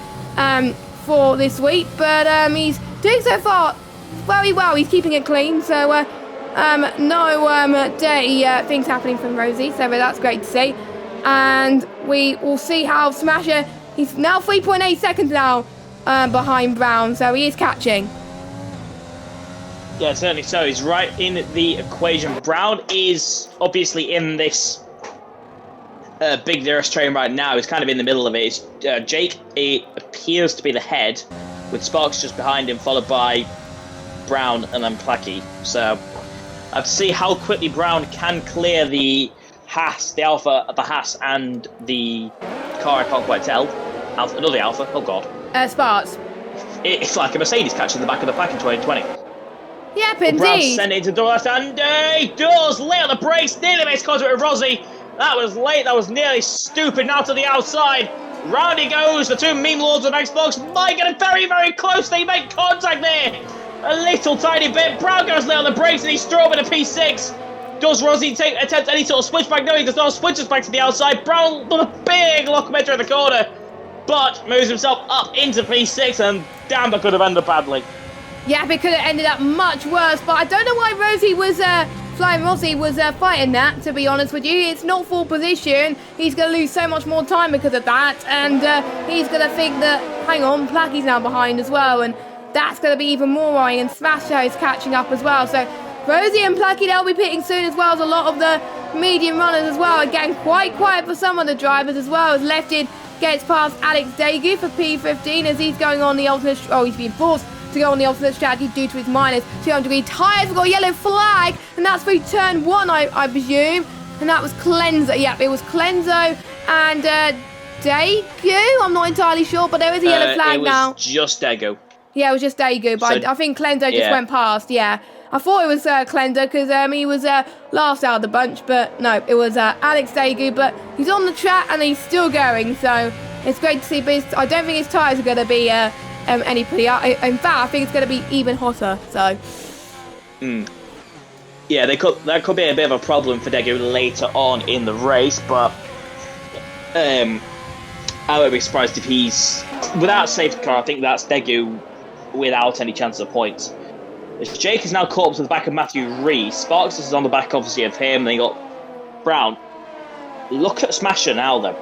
for this week, but he's doing so far very well. He's keeping it clean, so no dirty things happening from Rosie, so that's great to see. And we will see how Smasher, he's now 3.8 seconds now behind Brown, so he is catching. Yeah, certainly so. He's right in the equation. Brown is obviously in this big DRS train right now. He's kind of in the middle of it. Jake appears to be the head, with Sparks just behind him, followed by Brown and then Placky. So I have to see how quickly Brown can clear the Haas, the Haas and the car. I can't quite tell. Another Alpha. Oh god. Sparks. It's like a Mercedes catching the back of the pack in 2020. Yep, indeed. Brown sent it into Doris, and he does lay on the brakes. Nearly makes contact with Rossi. That was late. That was nearly stupid. Now to the outside. Round he goes. The two meme lords of Xbox might get very, very close. They make contact there. A little tiny bit. Brown goes late on the brakes, and he's thrown in a P6. Does Rossi attempt any sort of switchback? No, he does not. Switches back to the outside. Brown with a big locomotor in the corner, but moves himself up into P6, and damn, that could have ended badly. Yeah, it could have ended up much worse, but I don't know why Rosie was Flying Rossi was fighting that, to be honest with you. It's not full position. He's going to lose so much more time because of that, and he's going to think that, hang on, Placky's now behind as well, and that's going to be even more worrying, and Smasher is catching up as well. So Rosie and Placky, they'll be pitting soon, as well as a lot of the medium runners as well. Again, quite quiet for some of the drivers as well, as Lefted gets past Alex Dagu for P15 as he's going on the alternate... Oh, he's being forced to go on the alternate strategy due to his minus 200-degree tyres. We've got a yellow flag, and that's through turn 1, I presume. And that was Cleanser. Yep, it was Cleanser and Dagu. I'm not entirely sure, but there is a yellow flag now. It was just Dagu. Yeah, it was just Dagu, but so, I think Cleanser just went past, yeah. I thought it was Cleanser because he was last out of the bunch, but no, it was Alex Dagu, but he's on the track and he's still going, so it's great to see, but I don't think his tyres are going to be any prettier. In fact, I think it's going to be even hotter, so. Yeah, that could be a bit of a problem for Daegu later on in the race, but I would be surprised if he's without safety car. I think that's Daegu without any chance of points. As Jake is now caught up to the back of Matthew Reese. Sparks is on the back, obviously, of him. Then you got Brown. Look at Smasher now, though.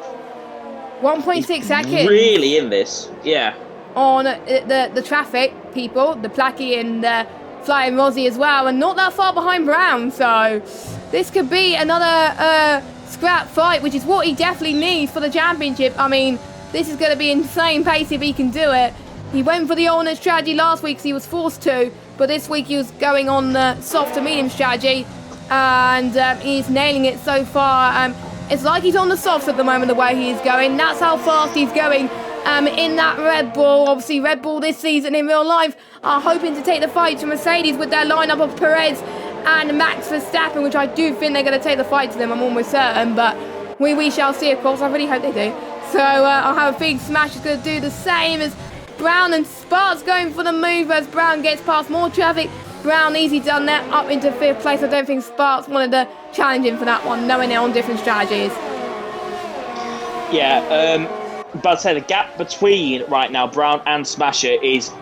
1.6 seconds. Really in this, yeah. On the traffic, people, the Placky and Flying Rozzy as well, and not that far behind Brown. So this could be another scrap fight, which is what he definitely needs for the championship. I mean, this is going to be insane pace if he can do it. He went for the alternate strategy last week because he was forced to, but this week he was going on the soft to medium strategy, and he's nailing it so far. It's like he's on the softs at the moment, the way he's going. That's how fast he's going in that Red Bull. Obviously, Red Bull this season in real life are hoping to take the fight to Mercedes with their lineup of Perez and Max Verstappen, which I do think they're going to take the fight to them, I'm almost certain. But we shall see, of course. I really hope they do. So I have a big Smash is going to do the same as Brown, and Sparks going for the move as Brown gets past more traffic. Brown easy done that, up into 5th place. I don't think Sparks wanted to challenge him for that one, knowing they're on different strategies. Yeah, but I'd say the gap between right now Brown and Smasher is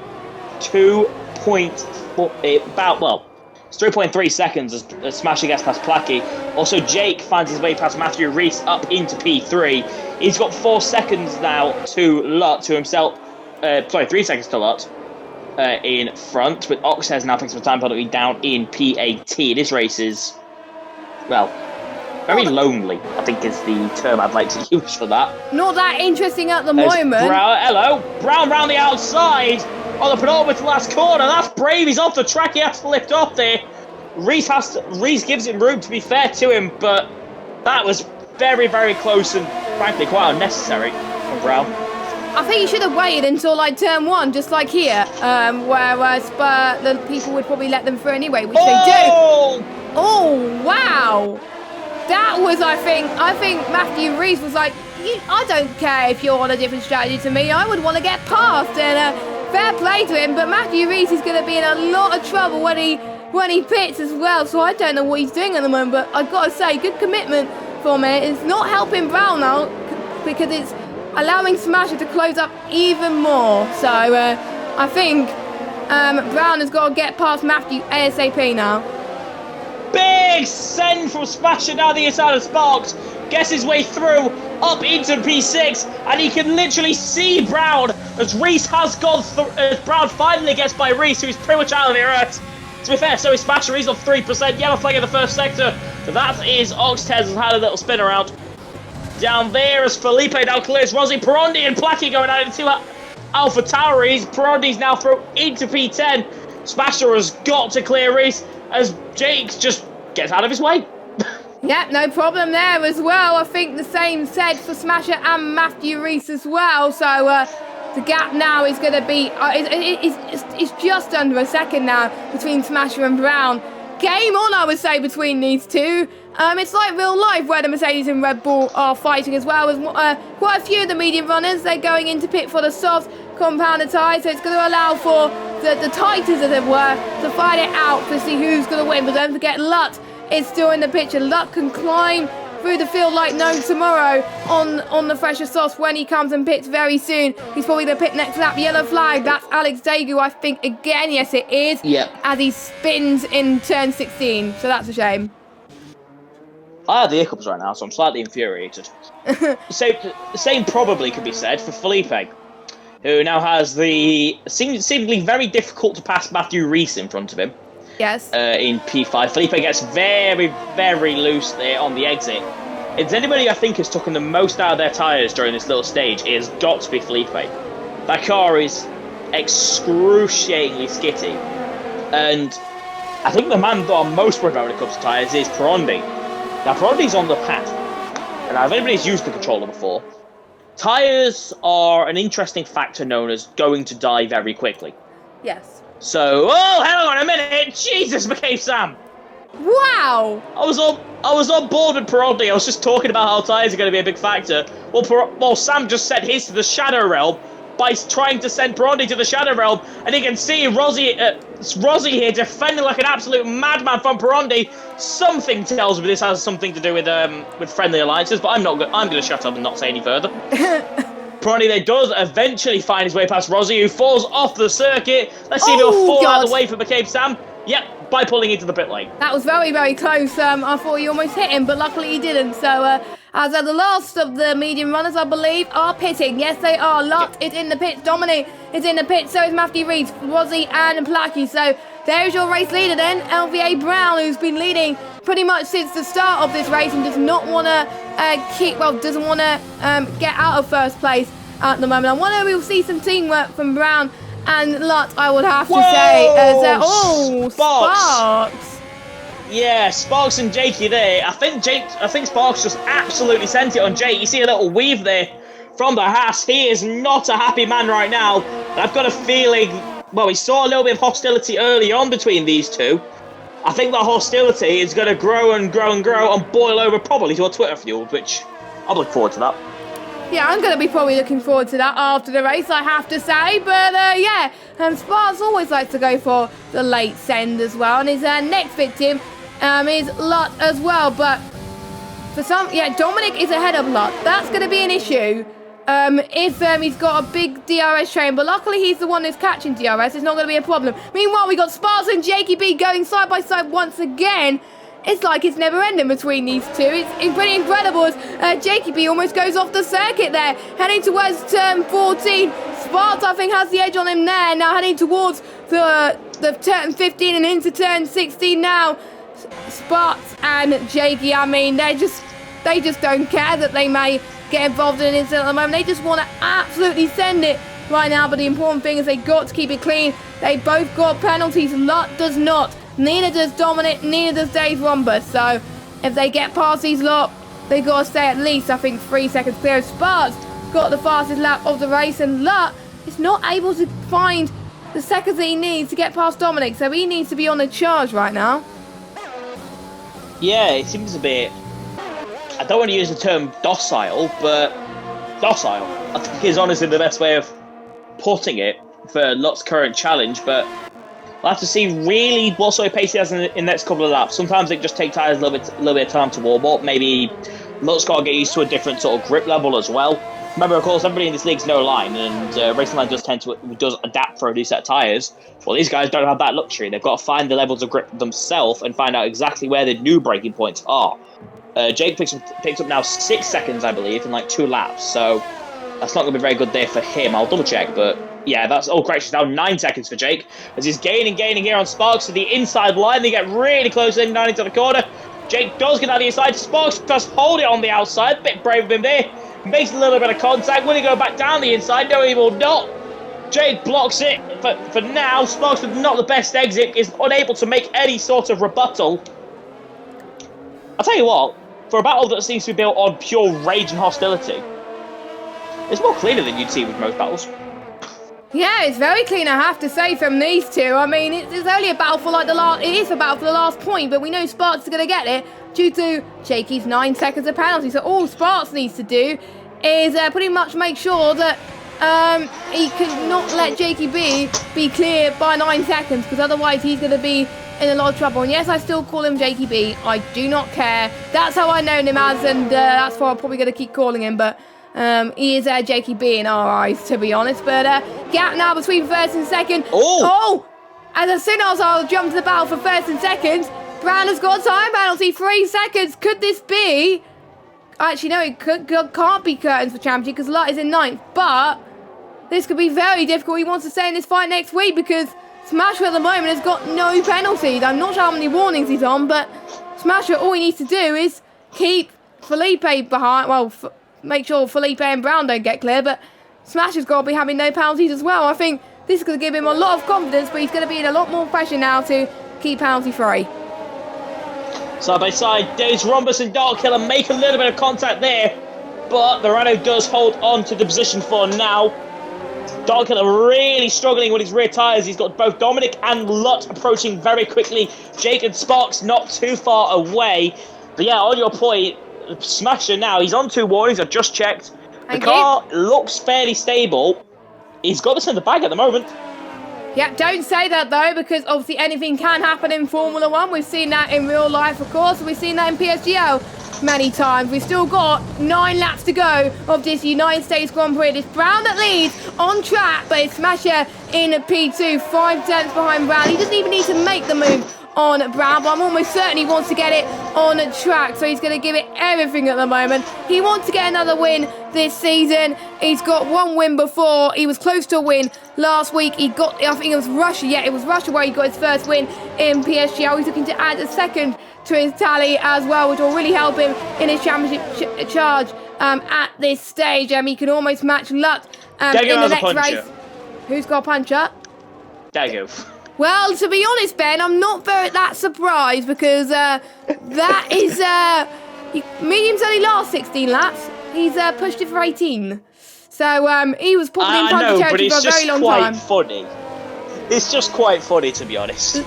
3.3 seconds as Smasher gets past Placky. Also, Jake finds his way past Matthew Reese up into P3. He's got 4 seconds now to Lot to himself. 3 seconds to Lot. In front, with Oxhead now thanks for time penalty down in P18. This race is, well, very lonely, I think is the term I'd like to use for that. Not that interesting at the moment. Brown round the outside on the penultimate to last corner. That's brave. He's off the track. He has to lift off there. Reese gives him room, to be fair to him, but that was very, very close and frankly quite unnecessary from Brown. I think you should have waited until like turn 1, just like here, whereas the people would probably let them through anyway, which they do. Oh wow, that was I think Matthew Reese was like, I don't care if you're on a different strategy to me, I would want to get past, and fair play to him. But Matthew Reese is going to be in a lot of trouble when he pits as well. So I don't know what he's doing at the moment, but I've got to say, good commitment from it. It's not helping Brown now because it's allowing Smasher to close up even more. So I think Brown has got to get past Matthew ASAP now. Big send from Smasher down the inside of Sparks. Gets his way through up into P6, and he can literally see Brown as Reese has gone through. Brown finally gets by Reese, who's pretty much out of the earth. To be fair, so is Smasher. He's on 3%. Yellow flag in the first sector. So that is Oxtez has had a little spin around. Down there as Felipe now clears Rozzy, Perondi and Placky going out into Alpha Tauris. Perondi's now through into P10. Smasher has got to clear Reese as Jake just gets out of his way. Yeah, no problem there as well. I think the same said for Smasher and Matthew Reese as well. So the gap now is going to be it's just under a second now between Smasher and Brown. Game on, I would say, between these two. It's like real life where the Mercedes and Red Bull are fighting as well as quite a few of the medium runners. They're going into pit for the soft compounded tyres, so it's going to allow for the tighters, as it were, to fight it out to see who's going to win. But don't forget, Lutt is still in the picture. Lutt can climb through the field like no tomorrow on the fresher softs when he comes and pits very soon. He's probably going to pit next lap. Yellow flag, that's Alex Daegu, I think, again. Yes, it is. Yep. As he spins in turn 16, so that's a shame. I have the hiccups right now, so I'm slightly infuriated. The same probably could be said for Felipe, who now has the seemingly very difficult to pass Matthew Reese in front of him. Yes. In P5. Felipe gets very, very loose there on the exit. If there's anybody I think has taken the most out of their tyres during this little stage, it has got to be Felipe. That car is excruciatingly skitty. And I think the man that I'm most worried about when it comes to tyres is Perondi. Now, Perondi's on the pad. And if anybody's used the controller before, tyres are an interesting factor known as going to die very quickly. Yes. So, hang on a minute! Jesus, McCabe Sam! Wow! I was on board with Perondi. I was just talking about how tyres are going to be a big factor. Well, Sam just sent his to the Shadow Realm by trying to send Perondi to the Shadow Realm, and you can see Rozzy, It's Rossi here defending like an absolute madman from Perondi. Something tells me this has something to do with friendly alliances, but I'm going to shut up and not say any further. Perondi there does eventually find his way past Rossi, who falls off the circuit. Let's see if he'll fall out of the way for McCabe Sam. Yep, by pulling into the pit lane. That was very, very close. I thought he almost hit him, but luckily he didn't. So, as the last of the medium runners, I believe, are pitting. Yes, they are. Lutt is in the pit. Dominic is in the pit. So is Matthew Reed, Rossi and Plaki. So, there's your race leader then, LVA Brown, who's been leading pretty much since the start of this race and does not want to doesn't want to get out of first place at the moment. I wonder we'll see some teamwork from Brown and Lutt, I would have to say. As Sparks. Yeah, Sparks and Jakey there. I think Sparks just absolutely sent it on Jake. You see a little weave there from the Haas. He is not a happy man right now. And I've got a feeling, well, we saw a little bit of hostility early on between these two. I think that hostility is going to grow and grow and grow and boil over probably to a Twitter feud, which I'll look forward to that. Yeah, I'm going to be probably looking forward to that after the race, I have to say. But, Sparks always likes to go for the late send as well. And his next victim is Lutt as well. But Dominic is ahead of Lutt. That's going to be an issue if he's got a big DRS train. But luckily, he's the one who's catching DRS. It's not going to be a problem. Meanwhile, we got Sparks and Jakey B going side by side once again. It's like it's never ending between these two. It's pretty incredible as Jakey B almost goes off the circuit there. Heading towards turn 14. Sparks, I think, has the edge on him there. Now heading towards the turn 15 and into turn 16 now. Sparks and Jakey, I mean, they just don't care that they may get involved in an incident at the moment. They just want to absolutely send it right now. But the important thing is they got to keep it clean. They both got penalties. Lutt does not. Neither does Dominic, neither does Dave Rombus. So if they get past these lot, they got to stay at least, I think, 3 seconds clear. Sparks got the fastest lap of the race, and Lutt is not able to find the seconds that he needs to get past Dominic. So he needs to be on the charge right now. Yeah, it seems a bit, I don't want to use the term docile, but docile, I think is honestly the best way of putting it for Lutt's current challenge. But we'll have to see really what sort of pace he has in the next couple of laps. Sometimes it just takes tires a little bit of time to warm up. Maybe Lutt's got to get used to a different sort of grip level as well. Remember, of course, everybody in this league's no line, and Racing Line does adapt for a new set of tyres. Well, these guys don't have that luxury. They've got to find the levels of grip themselves and find out exactly where the new braking points are. Jake picks up now 6 seconds, I believe, in like 2 laps. So that's not going to be very good there for him. I'll double check, but yeah, that's correct. Now 9 seconds for Jake as he's gaining here on Sparks to the inside line. They get really close in down into the corner. Jake does get out the inside. Sparks just hold it on the outside. A bit brave of him there. Makes a little bit of contact. Will he go back down the inside? No, he will not. Jake blocks it. For now, Sparks with not the best exit is unable to make any sort of rebuttal. I'll tell you what, for a battle that seems to be built on pure rage and hostility, it's more cleaner than you'd see with most battles. Yeah, it's very clean, I have to say, from these two. I mean, it's only a battle for it is a battle for the last point, but we know Sparks is going to get it due to Jakey's 9 seconds of penalty. So all Sparks needs to do is pretty much make sure that he cannot let Jakey B be clear by 9 seconds, because otherwise he's going to be in a lot of trouble. And yes, I still call him Jakey B. I do not care. That's how I've known him as, and that's why I'm probably going to keep calling him, but he is Jakey B in our eyes, to be honest. But gap now between first and second. And as soon as I'll jump to the battle for first and second, Brown has got a time penalty, 3 seconds. Could this be? Actually, no, it can't be curtains for championship because Lutt is in 9th. But this could be very difficult. He wants to stay in this fight next week because Smasher at the moment has got no penalties. I'm not sure how many warnings he's on, but Smasher, all he needs to do is keep Felipe behind. Well, make sure Felipe and Brown don't get clear, but Smasher's got to be having no penalties as well. I think this is going to give him a lot of confidence, but he's going to be in a lot more pressure now to keep penalty free. Side by side, Days Rhombus and Dark Killer make a little bit of contact there, but the Rhino does hold on to the position for now. Dark Killer really struggling with his rear tyres. He's got both Dominic and Lutt approaching very quickly. Jake and Sparks not too far away. But yeah, on your point, Smasher now, he's on 2 warnings, I've just checked. The car looks fairly stable. He's got this in the bag at the moment. Yeah, don't say that though, because obviously anything can happen in Formula 1. We've seen that in real life, of course. We've seen that in PSGL many times. We've still got 9 laps to go of this United States Grand Prix. It's Brown that leads on track, but it's Smasher in P2, 5 tenths behind Brown. He doesn't even need to make the move on Brown, but I'm almost certain he wants to get it on track, so he's going to give it everything at the moment. He wants to get another win this season. He's got 1 win before. He was close to a win last week. He got, I think it was Russia. Yeah, it was Russia where he got his first win in PSGL. He's looking to add a second to his tally as well, which will really help him in his championship charge at this stage. He can almost match Luck in the next race. Who's got a puncher? Dago. Well, to be honest, Ben, I'm not that surprised because that is... Medium's only last 16 laps. He's pushed it for 18. So he was probably in puncher territory for a very long time. Funny. It's just quite funny, to be honest.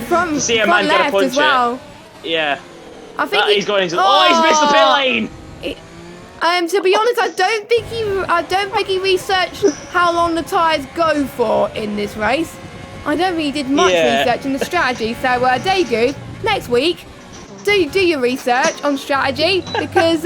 From see a man left punch as well. Yeah. I think he's going into... Oh, he's missed the pit lane! To be honest, I don't think he researched how long the tyres go for in this race. I don't think he did much research in the strategy. So, Daegu, next week, do your research on strategy because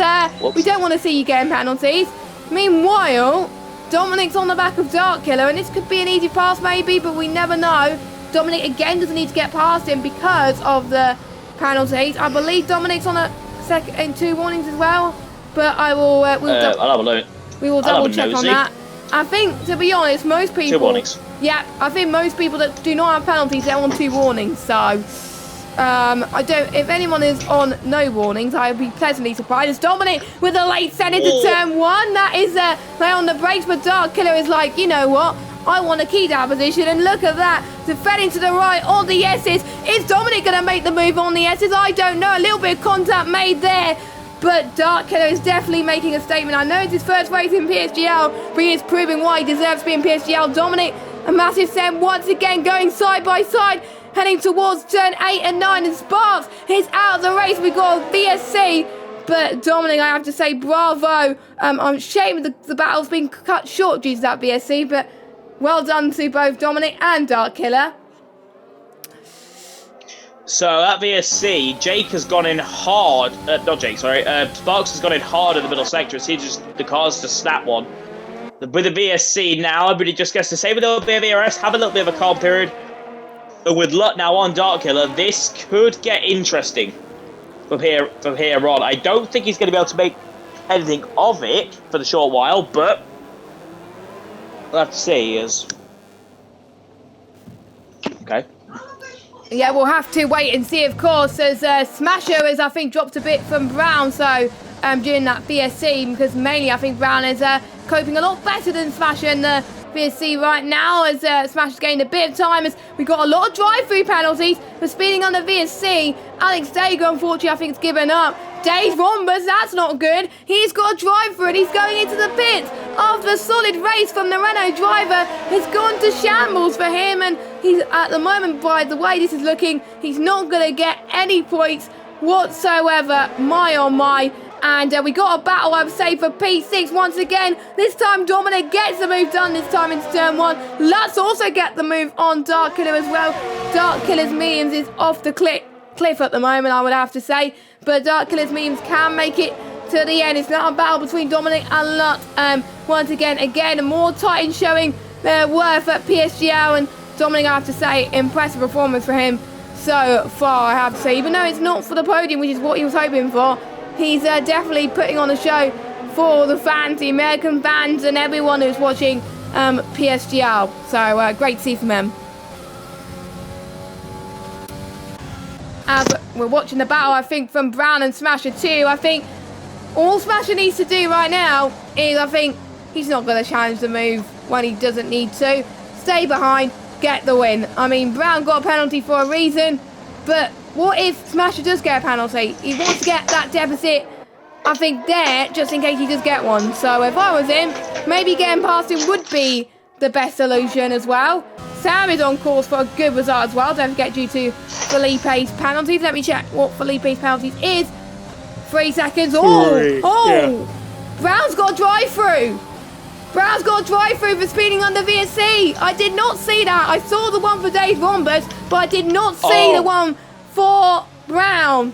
we don't want to see you getting penalties. Meanwhile, Dominic's on the back of Dark Killer, and this could be an easy pass maybe, but we never know. Dominic again doesn't need to get past him because of the penalties. I believe Dominic's on a second and 2 warnings as well, but I will. I'll have a look. We will double check on that. I think, to be honest, most people... 2 warnings. Yeah, I think most people that do not have penalties, they're on 2 warnings. So, I don't... If anyone is on no warnings, I would be pleasantly surprised. It's Dominic with a late send into turn 1. That is play on the brakes, but Dark Killer is like, you know what? I want to keep that position, and look at that. Defending to the right on the S's. Is Dominic going to make the move on the S's? I don't know. A little bit of contact made there. But Dark Killer is definitely making a statement. I know it's his first race in PSGL, but he is proving why he deserves to be in PSGL. Dominic, a massive send once again, going side by side, heading towards turn 8 and 9. And Sparks is out of the race. We've got a VSC. But Dominic, I have to say, bravo. I'm ashamed the battle's been cut short due to that VSC, but well done to both Dominic and Dark Killer. So that VSC, Jake has gone in hard. Not Jake, sorry. Sparks has gone in hard in the middle sector. It's just the car's just snap one. With the VSC now, everybody just gets to save a little bit of ERS, have a little bit of a calm period. But with luck now on Dark Killer, this could get interesting from here on. I don't think he's going to be able to make anything of it for the short while, but let's see. Okay. Yeah, we'll have to wait and see, of course, as Smasher has, I think, dropped a bit from Brown, so during that VSC, because mainly I think Brown is coping a lot better than Smasher in the VSC right now, as Smasher's gained a bit of time, as we got a lot of drive-through penalties for speeding on the VSC. Alex Dago, unfortunately, I think, has given up. Dave Rombers, that's not good. He's got a drive-through and he's going into the pits after a solid race from the Renault driver. Has gone to shambles for him, and he's at the moment, by the way this is looking, he's not going to get any points whatsoever. My oh my. And we got a battle, I would say, for P6 once again. This time Dominic gets the move done, this time into turn 1. Let's also get the move on Dark Killer as well. Dark Killer's mediums is off the cliff at the moment, I would have to say. But Dark Killer's mediums can make it to the end. It's not a battle between Dominic and Lut. Once again, more Titans showing their worth at PSGL. And Dominic, I have to say, impressive performance for him so far, I have to say. Even though it's not for the podium, which is what he was hoping for, he's definitely putting on a show for the fans, the American fans, and everyone who's watching PSGL. So great to see from him. As we're watching the battle, I think, from Brown and Smasher too. I think all Smasher needs to do right now is, I think, he's not going to challenge the move when he doesn't need to. Stay behind, get the win. I mean, Brown got a penalty for a reason, but what if Smasher does get a penalty? He wants to get that deficit, I think, there, just in case he does get one. So if I was him, maybe getting past him would be the best solution as well. Sam is on course for a good result as well. Don't forget, due to Felipe's penalties. Let me check what Felipe's penalties is. 3 seconds. Oh! Yeah. Brown's got a drive-through. Brown's got a drive-through for speeding under VSC. I did not see that. I saw the one for Dave Rombus, but I did not see the one for Brown.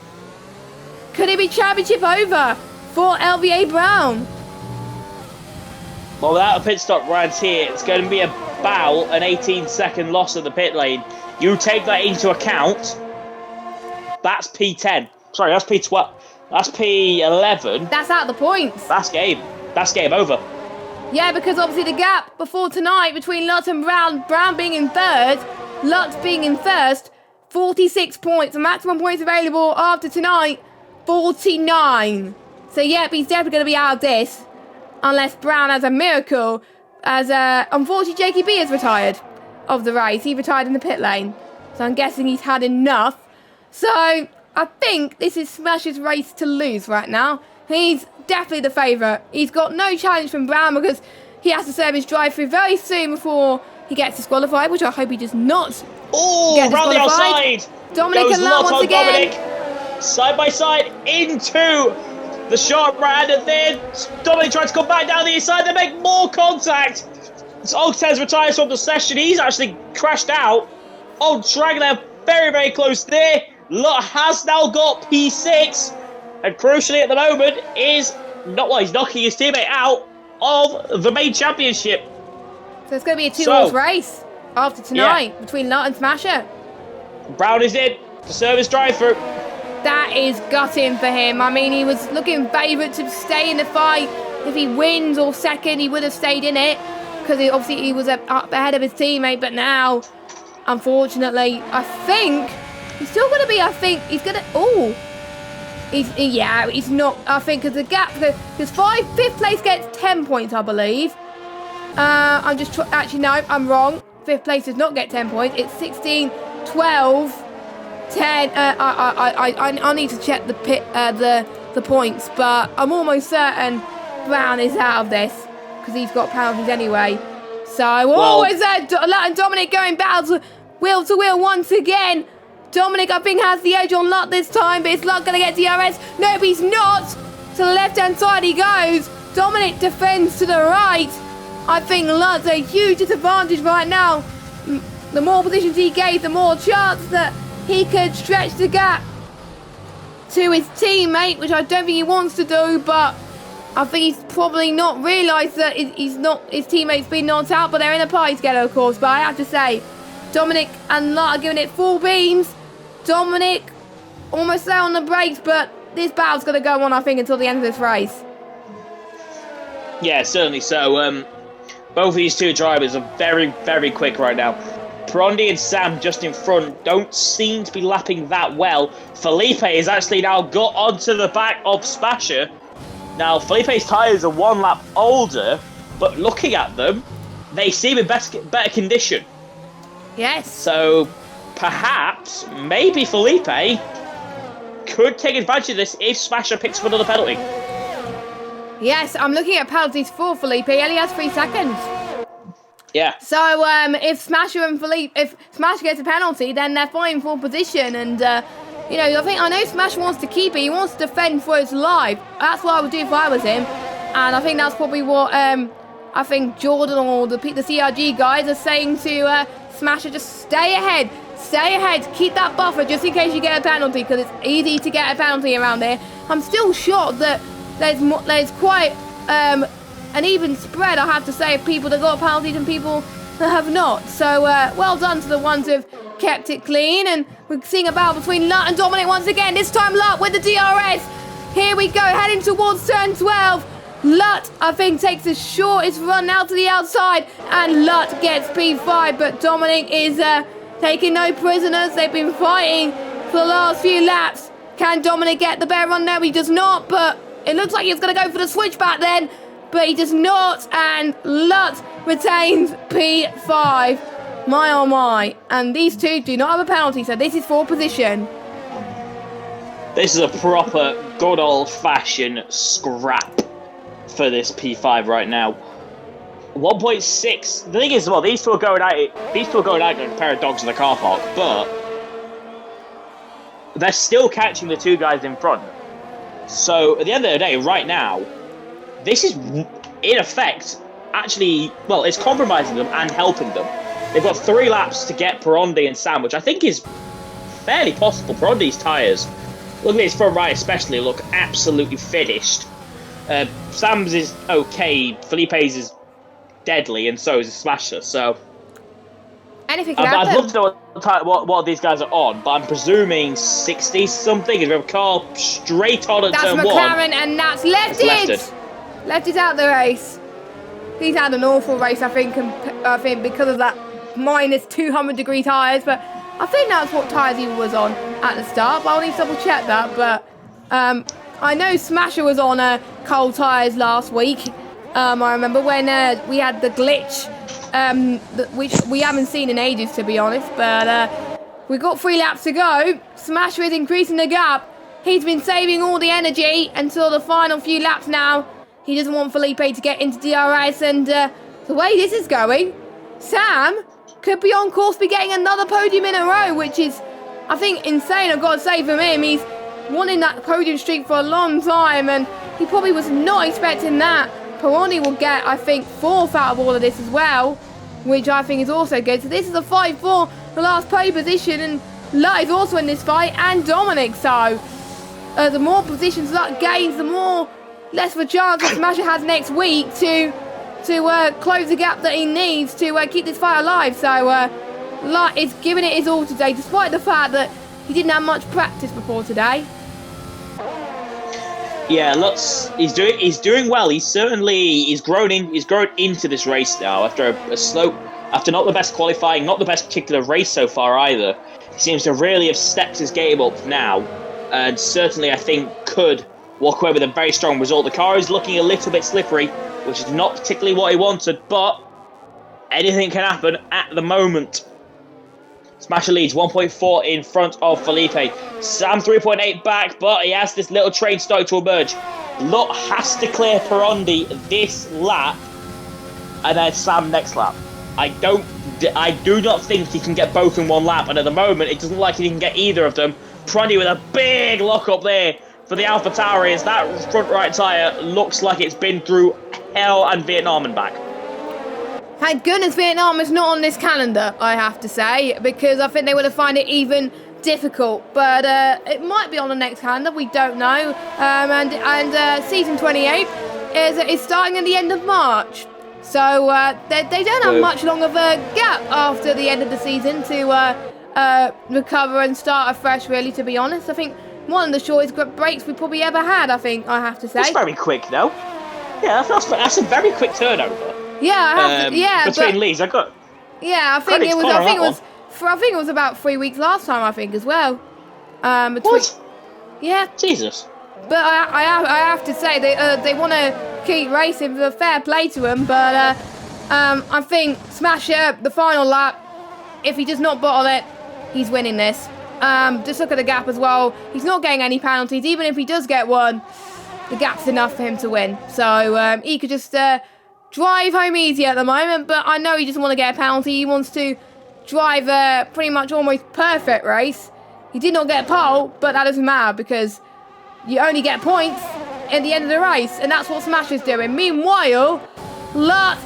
Could it be championship over for LVA Brown? Well, without a pit stop right here, it's going to be about an 18-second loss of the pit lane. You take that into account. That's P10. Sorry, that's P12. That's P11. That's out of the points. That's game. That's game over. Yeah, because obviously the gap before tonight between Lutt and Brown being in third, Lutt being in first, 46 points. The maximum points available after tonight, 49. So, yeah, he's definitely going to be out of this. Unless Brown has a miracle. As, unfortunately, Jakey B has retired of the race. He retired in the pit lane. So I'm guessing he's had enough. So I think this is Smash's race to lose right now. He's definitely the favourite. He's got no challenge from Brown because he has to serve his drive-through very soon before he gets disqualified, which I hope he does not. Oh, round the outside. Dominic and Lutt once again. Dominic, side by side into the sharp right, and then Dominic tries to come back down the inside. They make more contact. Ogtez retires from the session. He's actually crashed out. Oh, Dragner very, very close there. Lutt has now got P6. And crucially at the moment is he's knocking his teammate out of the main championship. So it's going to be a two-horse race after tonight between Lutt and Smasher. Brown is in to service drive-through. That is gutting for him. I mean, he was looking favourite to stay in the fight. If he wins or second, he would have stayed in it because obviously he was up ahead of his teammate. But now, unfortunately, I think he's still going to be. I think he's going to. He's not. I think because the gap, because fifth place gets 10 points, I believe. I'm just actually no, I'm wrong. Fifth place does not get 10 points. It's 16, 12. 10. I need to check the points, but I'm almost certain Brown is out of this because he's got penalties anyway. So is that Lutt and Dominic going battle wheel to wheel once again? Dominic, I think, has the edge on Lutt this time, but is Lutt going to get DRS? No, he's not. To the left-hand side he goes. Dominic defends to the right. I think Lutt's a huge disadvantage right now. The more positions he gave, the more chance that he could stretch the gap to his teammate, which I don't think he wants to do, but I think he's probably not realised that his teammate's been knocked out, but they're in a party together, of course. But I have to say, Dominic and Lutt are giving it full beams. Dominic almost there on the brakes, but this battle's going to go on, I think, until the end of this race. Yeah, certainly so. Both of these two drivers are very, very quick right now. Prondi and Sam just in front don't seem to be lapping that well. Felipe has actually now got onto the back of Smasher. Now, Felipe's tyres are one lap older, but looking at them, they seem in better condition. Yes. So, perhaps, maybe Felipe could take advantage of this if Smasher picks up another penalty. Yes, I'm looking at penalties for Felipe. He only has 3 seconds. Yeah. So if Smasher gets a penalty, then they're fighting for position, and I know Smasher wants to keep it. He wants to defend for his life. That's what I would do if I was him, and I think that's probably what I think Jordan or the CRG guys are saying to Smasher. Just stay ahead, keep that buffer just in case you get a penalty, because it's easy to get a penalty around here. I'm still shocked that there's quite an even spread, I have to say, of people that got penalties and people that have not. So well done to the ones who've kept it clean. And we're seeing a battle between Lutt and Dominic once again. This time Lutt with the DRS. Here we go, heading towards turn 12. Lutt, I think, takes the shortest run now to the outside, and Lutt gets P5, but Dominic is taking no prisoners. They've been fighting for the last few laps. Can Dominic get the better run? No, he does not, but it looks like he's going to go for the switchback then. But he does not, and Lutt retains P5. My oh my. And these two do not have a penalty, so this is for position. This is a proper, good old-fashioned scrap for this P5 right now. 1.6. The thing is, well, these two are going at it. These two are going at it like a pair of dogs in the car park, but they're still catching the two guys in front. So, at the end of the day, right now, this is, in effect, actually, well, it's compromising them and helping them. They've got 3 laps to get Perondi and Sam, which I think is fairly possible. Perondi's tyres, look at his front right especially, look absolutely finished. Sam's is okay, Felipe's is deadly, and so is Smasher, so... Anything can happen. I'd love to know what these guys are on, but I'm presuming 60-something. Is a car straight on at turn 1. That's McLaren, and that's lefted. Lefted out the race. He's had an awful race, I think, because of that minus 200-degree tyres, but I think that's what tyres he was on at the start, but I'll need to double-check that, but I know Smasher was on cold tyres last week. I remember when we had the glitch, which we haven't seen in ages, to be honest, but we've got 3 laps to go. Smasher is increasing the gap. He's been saving all the energy until the final few laps now. He doesn't want Felipe to get into DRS, and the way this is going, Sam could be on course, be getting another podium in a row, which is, I think, insane. I've got to say, for him, he's wanting that podium streak for a long time, and he probably was not expecting that. Peroni will get, I think, 4th out of all of this as well, which I think is also good. So this is a fight for the last pole position, and Lutt is also in this fight, and Dominic. So the more positions Lutt gains, the less of a chance that Smasher has next week to close the gap that he needs to keep this fight alive. So Lutt is giving it his all today, despite the fact that he didn't have much practice before today. Yeah, he's doing well. He's grown into this race now after after not the best qualifying, not the best particular race so far either. He seems to really have stepped his game up now, and certainly I think could walk away with a very strong result. The car is looking a little bit slippery, which is not particularly what he wanted, but anything can happen at the moment. Smasher leads 1.4 in front of Felipe. Sam 3.8 back, but he has this little train starting to emerge. Lutt has to clear Perondi this lap, and then Sam next lap. I do not think he can get both in one lap, and at the moment it doesn't look like he can get either of them. Perondi with a big lock up there for the AlphaTauri, as that front right tyre looks like it's been through hell and Vietnam and back. Thank goodness Vietnam is not on this calendar, I have to say, because I think they would have found it even difficult. But it might be on the next calendar, we don't know. And season 28 is starting at the end of March. So they don't have much long of a gap after the end of the season to recover and start afresh, really, to be honest. I think one of the shortest breaks we probably ever had, I have to say. It's very quick, though. Yeah, that's a very quick turnover. Yeah, between leads, I think it was about 3 weeks last time, I think, as well. What? Yeah. Jesus. But I have to say they want to keep racing, for fair play to them. But I think Smasher, the final lap, if he does not bottle it, he's winning this. Just look at the gap as well. He's not getting any penalties. Even if he does get one, the gap's enough for him to win. So he could just drive home easy at the moment, but I know he doesn't want to get a penalty. He wants to drive a pretty much almost perfect race. He did not get a pole, but that doesn't matter because you only get points at the end of the race, and that's what Smasher's doing. Meanwhile, Lutt,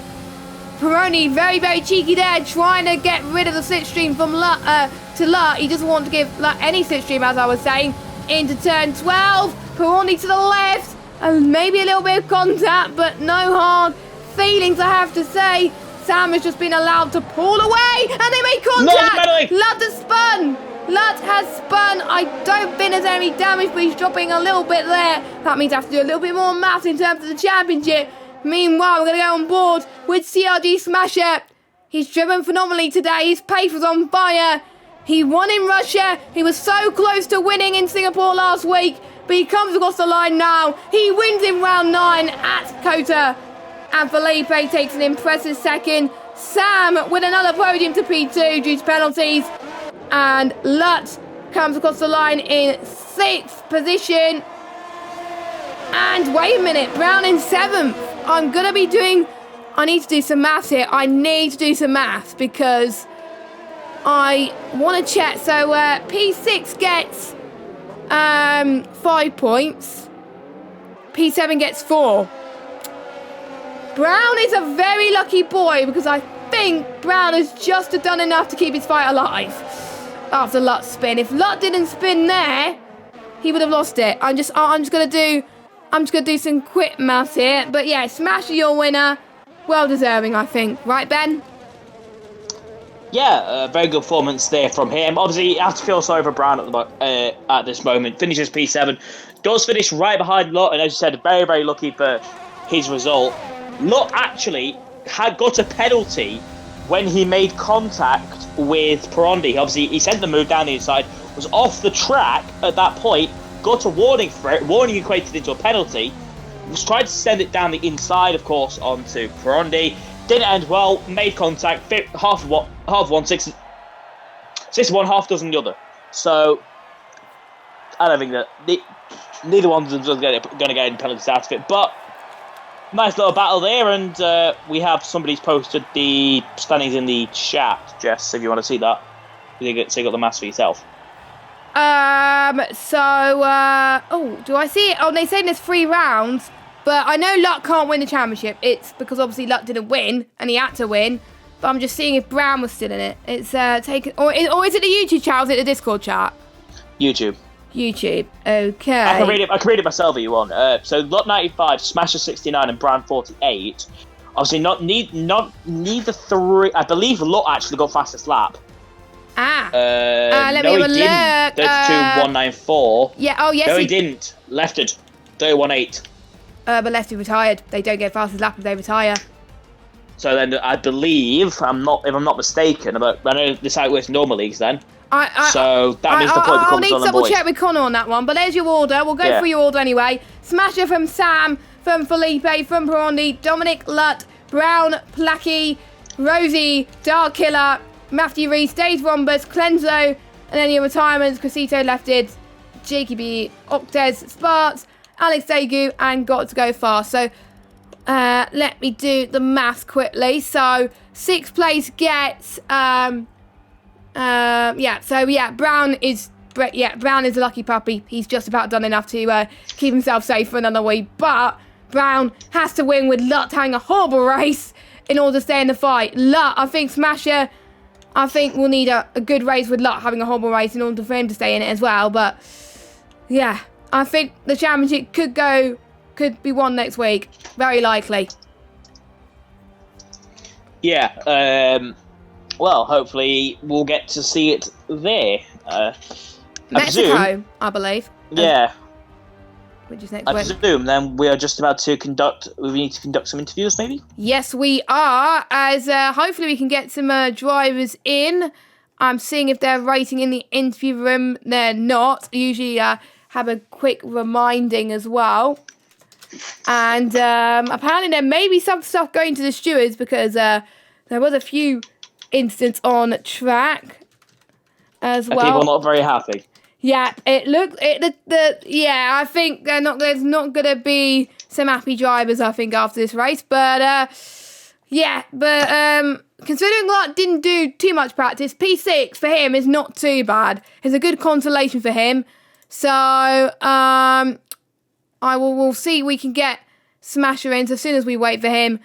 Peroni, very, very cheeky there, trying to get rid of the slipstream from Lutt to Lutt. He doesn't want to give Lutt any slipstream, as I was saying, into turn 12. Peroni to the left, and maybe a little bit of contact, but no hard feelings, I have to say. Sam has just been allowed to pull away, and they make contact. Lutt has spun. Lutt has spun. I don't think there's any damage, but he's dropping a little bit there. That means I have to do a little bit more maths in terms of the championship. Meanwhile, we're going to go on board with CRG Smasher. He's driven phenomenally today. His pace was on fire. He won in Russia. He was so close to winning in Singapore last week, but he comes across the line now. He wins in round 9 at Kota. And Felipe takes an impressive second. Sam with another podium to P2 due to penalties. And Lutt comes across the line in 6th position. And wait a minute, Brown in 7th. I need to do some maths here. I need to do some maths because I want to check. So P6 gets 5 points. P7 gets 4. Brown is a very lucky boy because I think Brown has just done enough to keep his fight alive after Lutt's spin. If Lutt didn't spin there, he would have lost it. I'm just gonna do some quick maths here. But yeah, Smash your winner. Well deserving, I think. Right, Ben? Yeah, very good performance there from him. Obviously, you have to feel sorry for Brown at this moment. Finishes P7. Does finish right behind Lutt, and as you said, very, very lucky for his result. Lutt actually got a penalty when he made contact with Perondi. Obviously, he sent the move down the inside, was off the track at that point, got a warning for it. Warning equated into a penalty. Was trying to send it down the inside, of course, onto Perondi. Didn't end well. Made contact. Half one, six one, half dozen the other. So I don't think that neither one of them is going to get any penalties out of it. But nice little battle there, and we have somebody's posted the standings in the chat, Jess, if you want to see that. So you got the maths for yourself. Do I see it? Oh, they're saying there's 3 rounds, but I know Lutt can't win the championship. It's because obviously Lutt didn't win, and he had to win. But I'm just seeing if Brown was still in it. It's taken, or is it the YouTube chat? Or is it the Discord chat? YouTube. Okay. I can read it myself if you want. So Lutt 95, Smasher 69, and Brown 48. Obviously, neither three. I believe Lutt actually got fastest lap. Let me have a look. 32.194. Yeah. Oh yes. No, he didn't. Lefted. 31.8. But Lefty retired. They don't get fastest lap if they retire. So then, I believe, if I'm not mistaken, but I know this is how it works in normal leagues. Then. So that means the point becomes on the boys. I'll need to double check with Connor on that one. But there's your order. We'll go through your order anyway. Smasher from Sam, from Felipe, from Perondi, Dominic, Lutt, Brown, Placky, Rosie, Dark Killer, Matthew Reese, Dave Rombus, Clenzo, and then your retirements, Crescito Lefted, Jakey B, Octes, Sparts, Alex Dagu, and Got to Go Fast. So let me do the maths quickly. So 6th place gets Brown is a lucky puppy. He's just about done enough to keep himself safe for another week. But Brown has to win with Lutt having a horrible race in order to stay in the fight. Lutt, I think Smasher, we'll need a good race with Lutt having a horrible race in order for him to stay in it as well. But yeah, I think the championship could be won next week. Very likely. Yeah. Well, hopefully we'll get to see it there. Mexico, I believe. Yeah. Which is next I week. presume then we are just about to we need to conduct some interviews, maybe? Yes, we are, as hopefully we can get some drivers in. I'm seeing if they're waiting in the interview room. They're not. Usually have a quick reminding as well. And apparently there may be some stuff going to the stewards because there was a few incidents on track as well. People not very happy. Yeah, it looked I think there's not gonna be some happy drivers, I think, after this race. But considering Lutt didn't do too much practice, P6 for him is not too bad. It's a good consolation for him. So we'll see if we can get Smasher in as soon as we wait for him.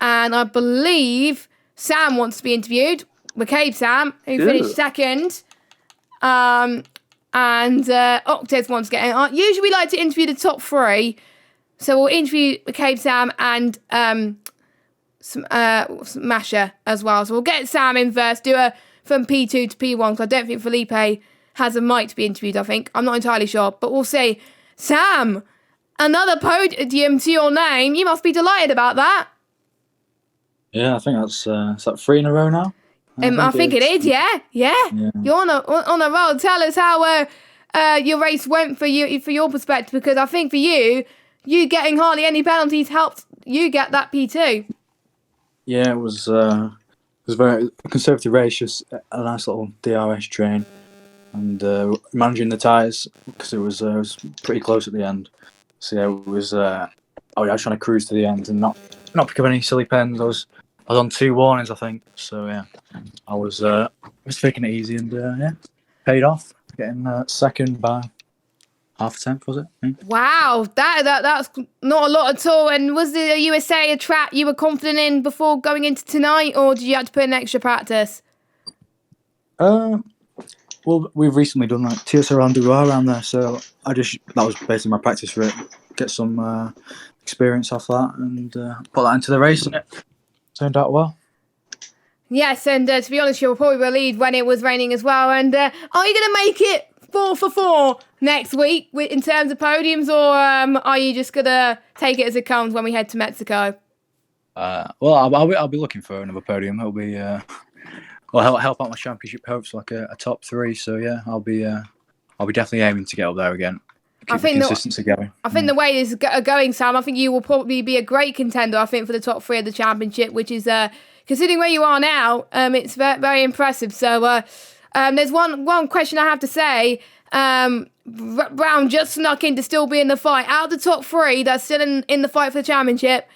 And I believe Sam wants to be interviewed. McCabe Sam, who finished second. And Octes wants to get in. Usually we like to interview the top 3. So we'll interview McCabe Sam and Smasher as well. So we'll get Sam in first, do a from P2 to P1, because I don't think Felipe has a mic to be interviewed, I think. I'm not entirely sure, but we'll see. Sam, another podium to your name. You must be delighted about that. Yeah, I think that's is that 3 in a row now? I think it is, yeah. You're on a roll. Tell us how your race went for you, for your perspective, because I think for you getting hardly any penalties helped you get that P2. Yeah, it was a very conservative race, just a nice little DRS train, and managing the tyres because it was pretty close at the end. So yeah, it was. I was trying to cruise to the end and not pick up any silly pens. I was on 2 warnings, I think. So yeah, I was taking it easy and paid off, getting second by half a tenth, was it? Yeah. Wow, that's not a lot at all. And was the USA a track you were confident in before going into tonight, or did you have to put in extra practice? Well, we've recently done like TSR around there, so that was basically my practice for it. Get some experience off that and put that into the race, and it turned out well. Yes, and to be honest, you're probably relieved when it was raining as well. And are you going to make it 4 for 4 next week in terms of podiums, or are you just going to take it as it comes when we head to Mexico? Well, I'll be looking for another podium. It'll be help out my championship hopes, like a top 3. So yeah, I'll be definitely aiming to get up there again. Keep the consistency going. I think the way this is going, Sam, I think you will probably be a great contender. I think for the top 3 of the championship, which is considering where you are now, it's very, very impressive. So there's one question I have to say. Brown just snuck in to still be in the fight. Out of the top 3 that's still in the fight for the championship,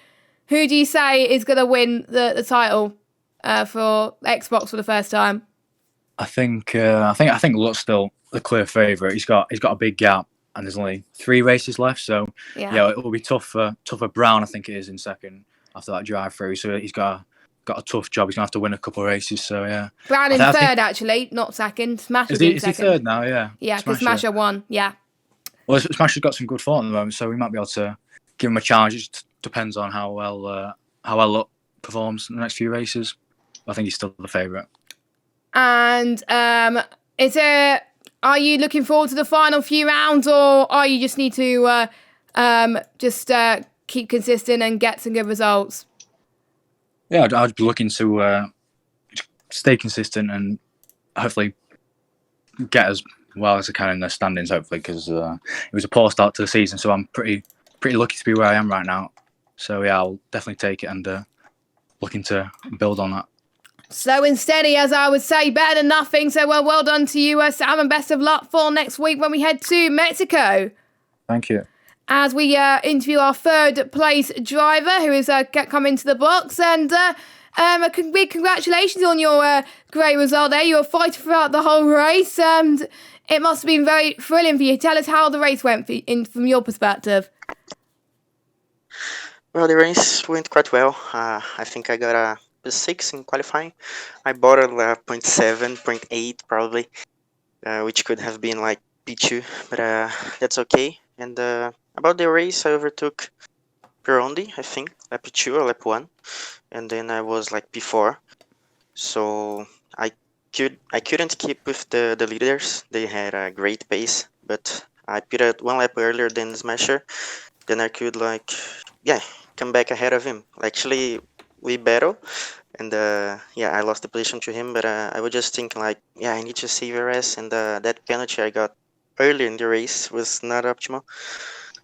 who do you say is going to win the title for Xbox for the first time? I think Lutt's still the clear favourite. He's got a big gap, and there's only 3 races left. So yeah, it will be tough for Brown. I think it is in second after that drive through. So he's got a tough job. He's gonna have to win a couple of races. So yeah, Brown in third actually, not second. Smasher's in second. Is he third now? Yeah. Yeah, because Smasher won. Yeah. Well, Smasher's got some good form at the moment, so we might be able to give him a challenge. It just depends on how well Lutt performs in the next few races. I think he's still the favourite. And are you looking forward to the final few rounds, or are you just need to keep consistent and get some good results? Yeah, I'd be looking to stay consistent and hopefully get as well as I can in the standings, hopefully, because it was a poor start to the season, so I'm pretty lucky to be where I am right now. So yeah, I'll definitely take it and looking to build on that. Slow and steady, as I would say, better than nothing. So well done to you, Sam, and best of luck for next week when we head to Mexico. Thank you. As we interview our third place driver, who is come into the box, and big congratulations on your great result there. You were fighting throughout the whole race, and it must have been very thrilling for you. Tell us how the race went from your perspective. Well, the race went quite well. I think I got a P6 in qualifying. I bought a 0.7, 0.8 probably, which could have been like P2, but that's okay. And about the race, I overtook Pirondi, I think, lap 2 or lap 1, and then I was like P4. So I couldn't keep with the leaders. They had a great pace, but I pitted 1 lap earlier than Smasher. Then I could come back ahead of him. Actually, we battled, and I lost the position to him. But I was just thinking I need to save a race, and that penalty I got earlier in the race was not optimal.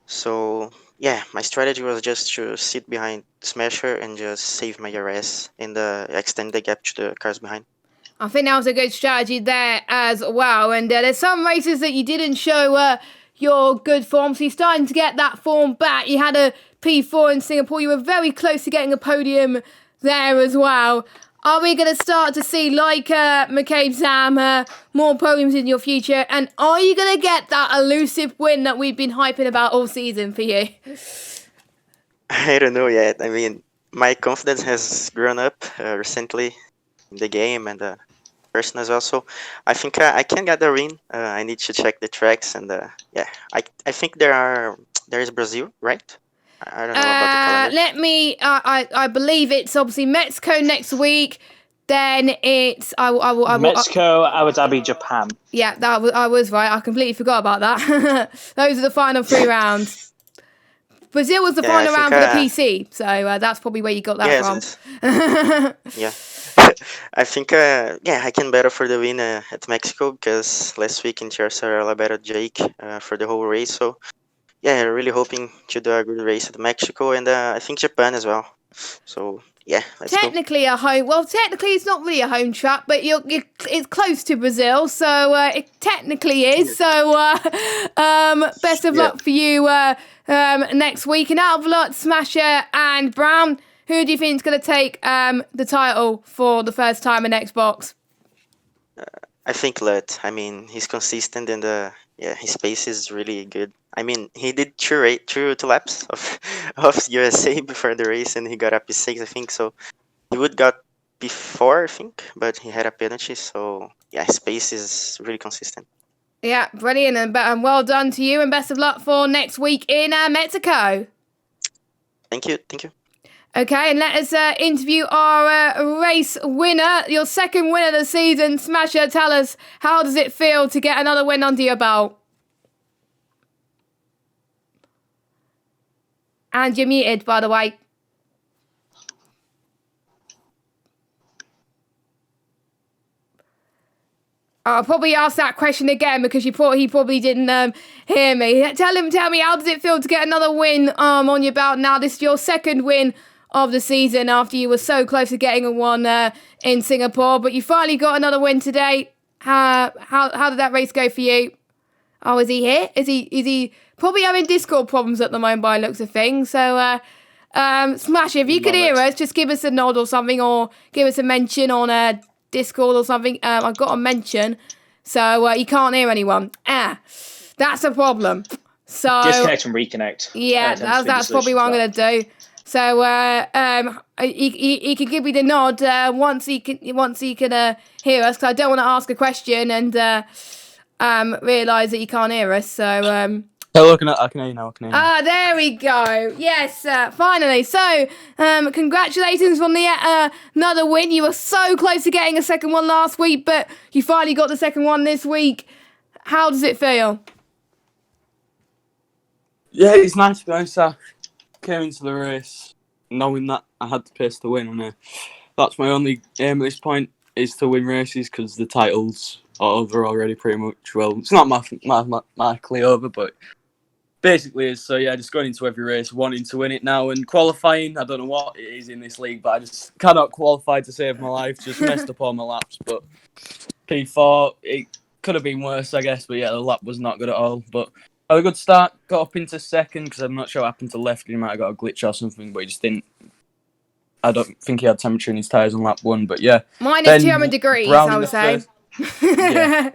So yeah, my strategy was just to sit behind Smasher and just save my RS and extend the gap to the cars behind. I think that was a good strategy there as well. And there's some races that you didn't show your good form, so you're starting to get that form back. You had a P4 in Singapore. You were very close to getting a podium there as well. Are we going to start to see, like McCabe Sam, more podiums in your future? And are you going to get that elusive win that we've been hyping about all season for you? I don't know yet. I mean, my confidence has grown up recently in the game and person as well. So I think I can get the win. I need to check the tracks. And I think there is Brazil, right? I don't know about the calendar. I believe it's obviously Mexico next week. Then it's I will Mexico, Abu Dhabi, Japan. Yeah, I was right. I completely forgot about that. Those are the final 3 rounds. Brazil was the final round for the PC, so that's probably where you got that from. Yeah, I think I can battle for the win at Mexico because last week in TRSR I battled Jake for the whole race. So yeah, really hoping to do a good race at Mexico, and I think Japan as well. So yeah, technically a home. Well, technically it's not really a home track, but it's close to Brazil, so it technically is. So best of luck for you next week. And out of Lutt, Smasher, and Brown, who do you think is going to take the title for the first time in Xbox? I think Lutt. I mean, he's consistent, and yeah, his pace is really good. I mean, he did two laps of of USA before the race, and he got a P6, I think. So he would got P4, I think, but he had a penalty. So yeah, his pace is really consistent. Yeah, brilliant, and well done to you, and best of luck for next week in Mexico. Thank you, thank you. Okay, and let us interview our race winner, your second win of the season. Smasher, tell us, how does it feel to get another win under your belt? And you're muted, by the way. I'll probably ask that question again because he probably didn't hear me. Tell me, how does it feel to get another win on your belt now? This is your second win of the season after you were so close to getting a one in Singapore, but you finally got another win today. How did that race go for you? Oh, is he here? Is he probably having Discord problems at the moment by the looks of things? So, Smash, if you could hear us, just give us a nod or something, or give us a mention on Discord or something. I've got a mention, so you can't hear anyone. That's a problem. So disconnect and reconnect. Yeah, that's probably what I'm gonna do. So he can give me the nod once he can hear us, because I don't want to ask a question and realise that you can't hear us. So Hello, I can hear you now. there we go. Yes, finally. So, congratulations on the another win. You were so close to getting a second one last week, but you finally got the second one this week. How does it feel? Yeah, it's nice to be honest. I came into the race knowing that I had the pace to win, and that's my only aim at this point, is to win races, because the titles are over already pretty much. Well, it's not mathematically over, but basically is. So yeah, just going into every race wanting to win it now, and qualifying, I don't know what it is in this league, but I just cannot qualify to save my life. Just messed up all my laps, but P4, it could have been worse, I guess, but yeah, the lap was not good at all. But had a good start, got up into second, because I'm not sure what happened to left. He might have got a glitch or something, but he just didn't. I don't think he had temperature in his tyres on lap one, but yeah. Minus 200 degrees, I would say. Yeah.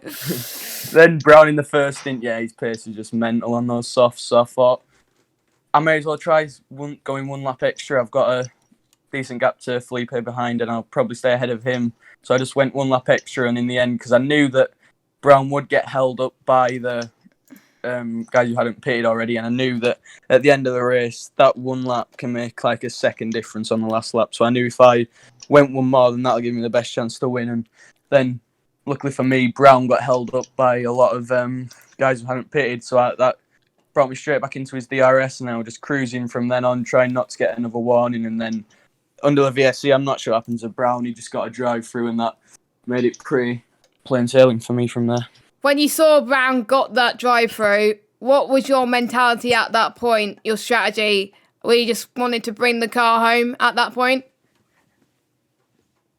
Then Brown in the first stint, yeah, his pace is just mental on those softs, so I thought I may as well try going one lap extra. I've got a decent gap to Felipe behind, and I'll probably stay ahead of him. So I just went one lap extra, and in the end, because I knew that Brown would get held up by the guys who hadn't pitted already, and I knew that at the end of the race, that one lap can make like a second difference on the last lap. So I knew if I went one more, then that'll give me the best chance to win. And then, luckily for me, Brown got held up by a lot of guys who hadn't pitted, so that brought me straight back into his DRS, and I was just cruising from then on, trying not to get another warning. And then under the VSC, I'm not sure what happened to Brown. He just got a drive through, and that made it pretty plain sailing for me from there. When you saw Brown got that drive through, what was your mentality at that point, your strategy? Were you just wanted to bring the car home at that point?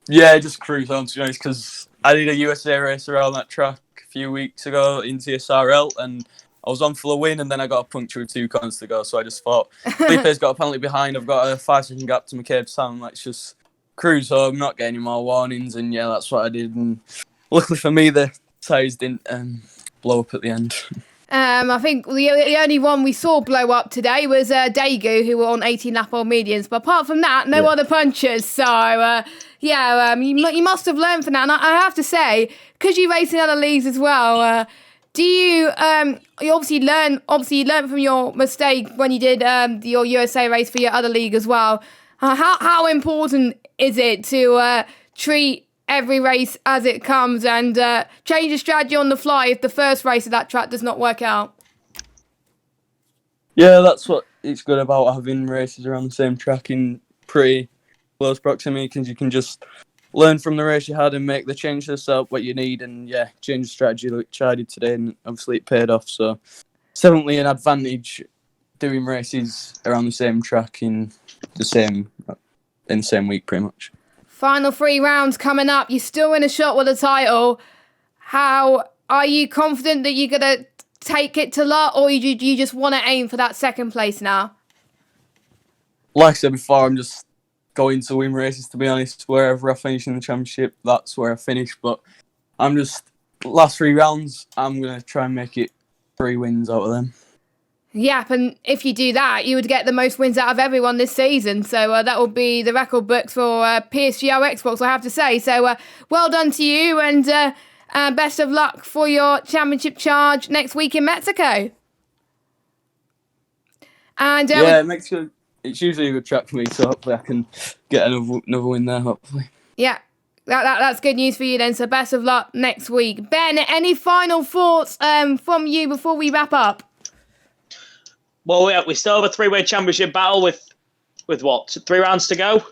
Yeah, just cruise on, to be honest, because I did a USA race around that track a few weeks ago in TSRL, and I was on for the win, and then I got a puncture with 2 corners to go, so I just thought, Felipe's got a penalty behind, I've got a 5-second gap to McCabe's time, let's just cruise home, not get any more warnings, and yeah, that's what I did. And luckily for me, the tyres didn't blow up at the end. I think the only one we saw blow up today was Daegu, who were on 18-lap old medians. But apart from that, no other punches. So, you must have learned from that. And I have to say, because you race in other leagues as well, do you obviously learn from your mistake when you did your USA race for your other league as well. How important is it to treat every race as it comes and change the strategy on the fly if the first race of that track does not work out? Yeah, that's what it's good about having races around the same track in pretty close proximity, because you can just learn from the race you had and make the change to the setup what you need, and yeah, change the strategy which I did today, and obviously it paid off. So it's definitely an advantage doing races around the same track in the same week pretty much. Final 3 rounds coming up. You're still in a shot with the title. How are you confident that you're going to take it to lot, or you just want to aim for that second place now? Like I said before, I'm just going to win races, to be honest. Wherever I finish in the championship, that's where I finish. But I'm just, last 3 rounds, I'm going to try and make it 3 wins out of them. Yep, and if you do that, you would get the most wins out of everyone this season. So that will be the record books for PSGL Xbox, I have to say. So well done to you, and best of luck for your championship charge next week in Mexico. And Mexico, it's usually a good track for me, so hopefully I can get another win there, hopefully. Yeah, that's good news for you then. So best of luck next week. Ben, any final thoughts from you before we wrap up? Well, we still have a 3-way championship battle with what, 3 rounds to go.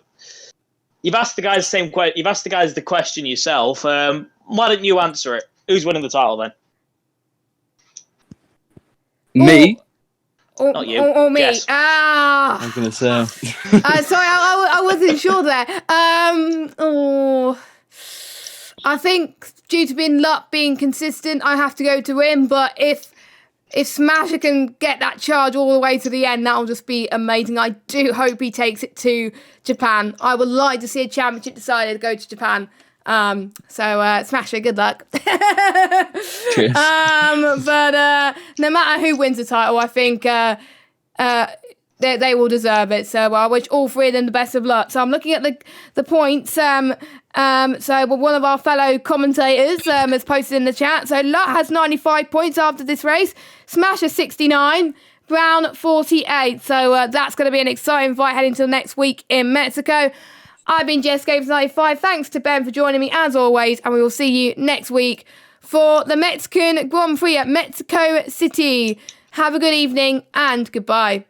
You've asked the guys the question yourself. Why don't you answer it? Who's winning the title then? Me? Not you. Or me. Jess. I was going to say. Sorry, I wasn't sure there. I think due to luck being consistent, I have to go to him. But if Smasher can get that charge all the way to the end, that'll just be amazing. I do hope he takes it to Japan. I would like to see a championship decided to go to Japan. So Smasher, good luck. Cheers. But no matter who wins the title, I think they will deserve it. So I wish all 3 of them the best of luck. So I'm looking at the points. So one of our fellow commentators has posted in the chat. So Luck has 95 points after this race. Smasher 69. Brown 48. So that's going to be an exciting fight heading to next week in Mexico. I've been Jess Games 95. Thanks to Ben for joining me as always, and we will see you next week for the Mexican Grand Prix at Mexico City. Have a good evening and goodbye.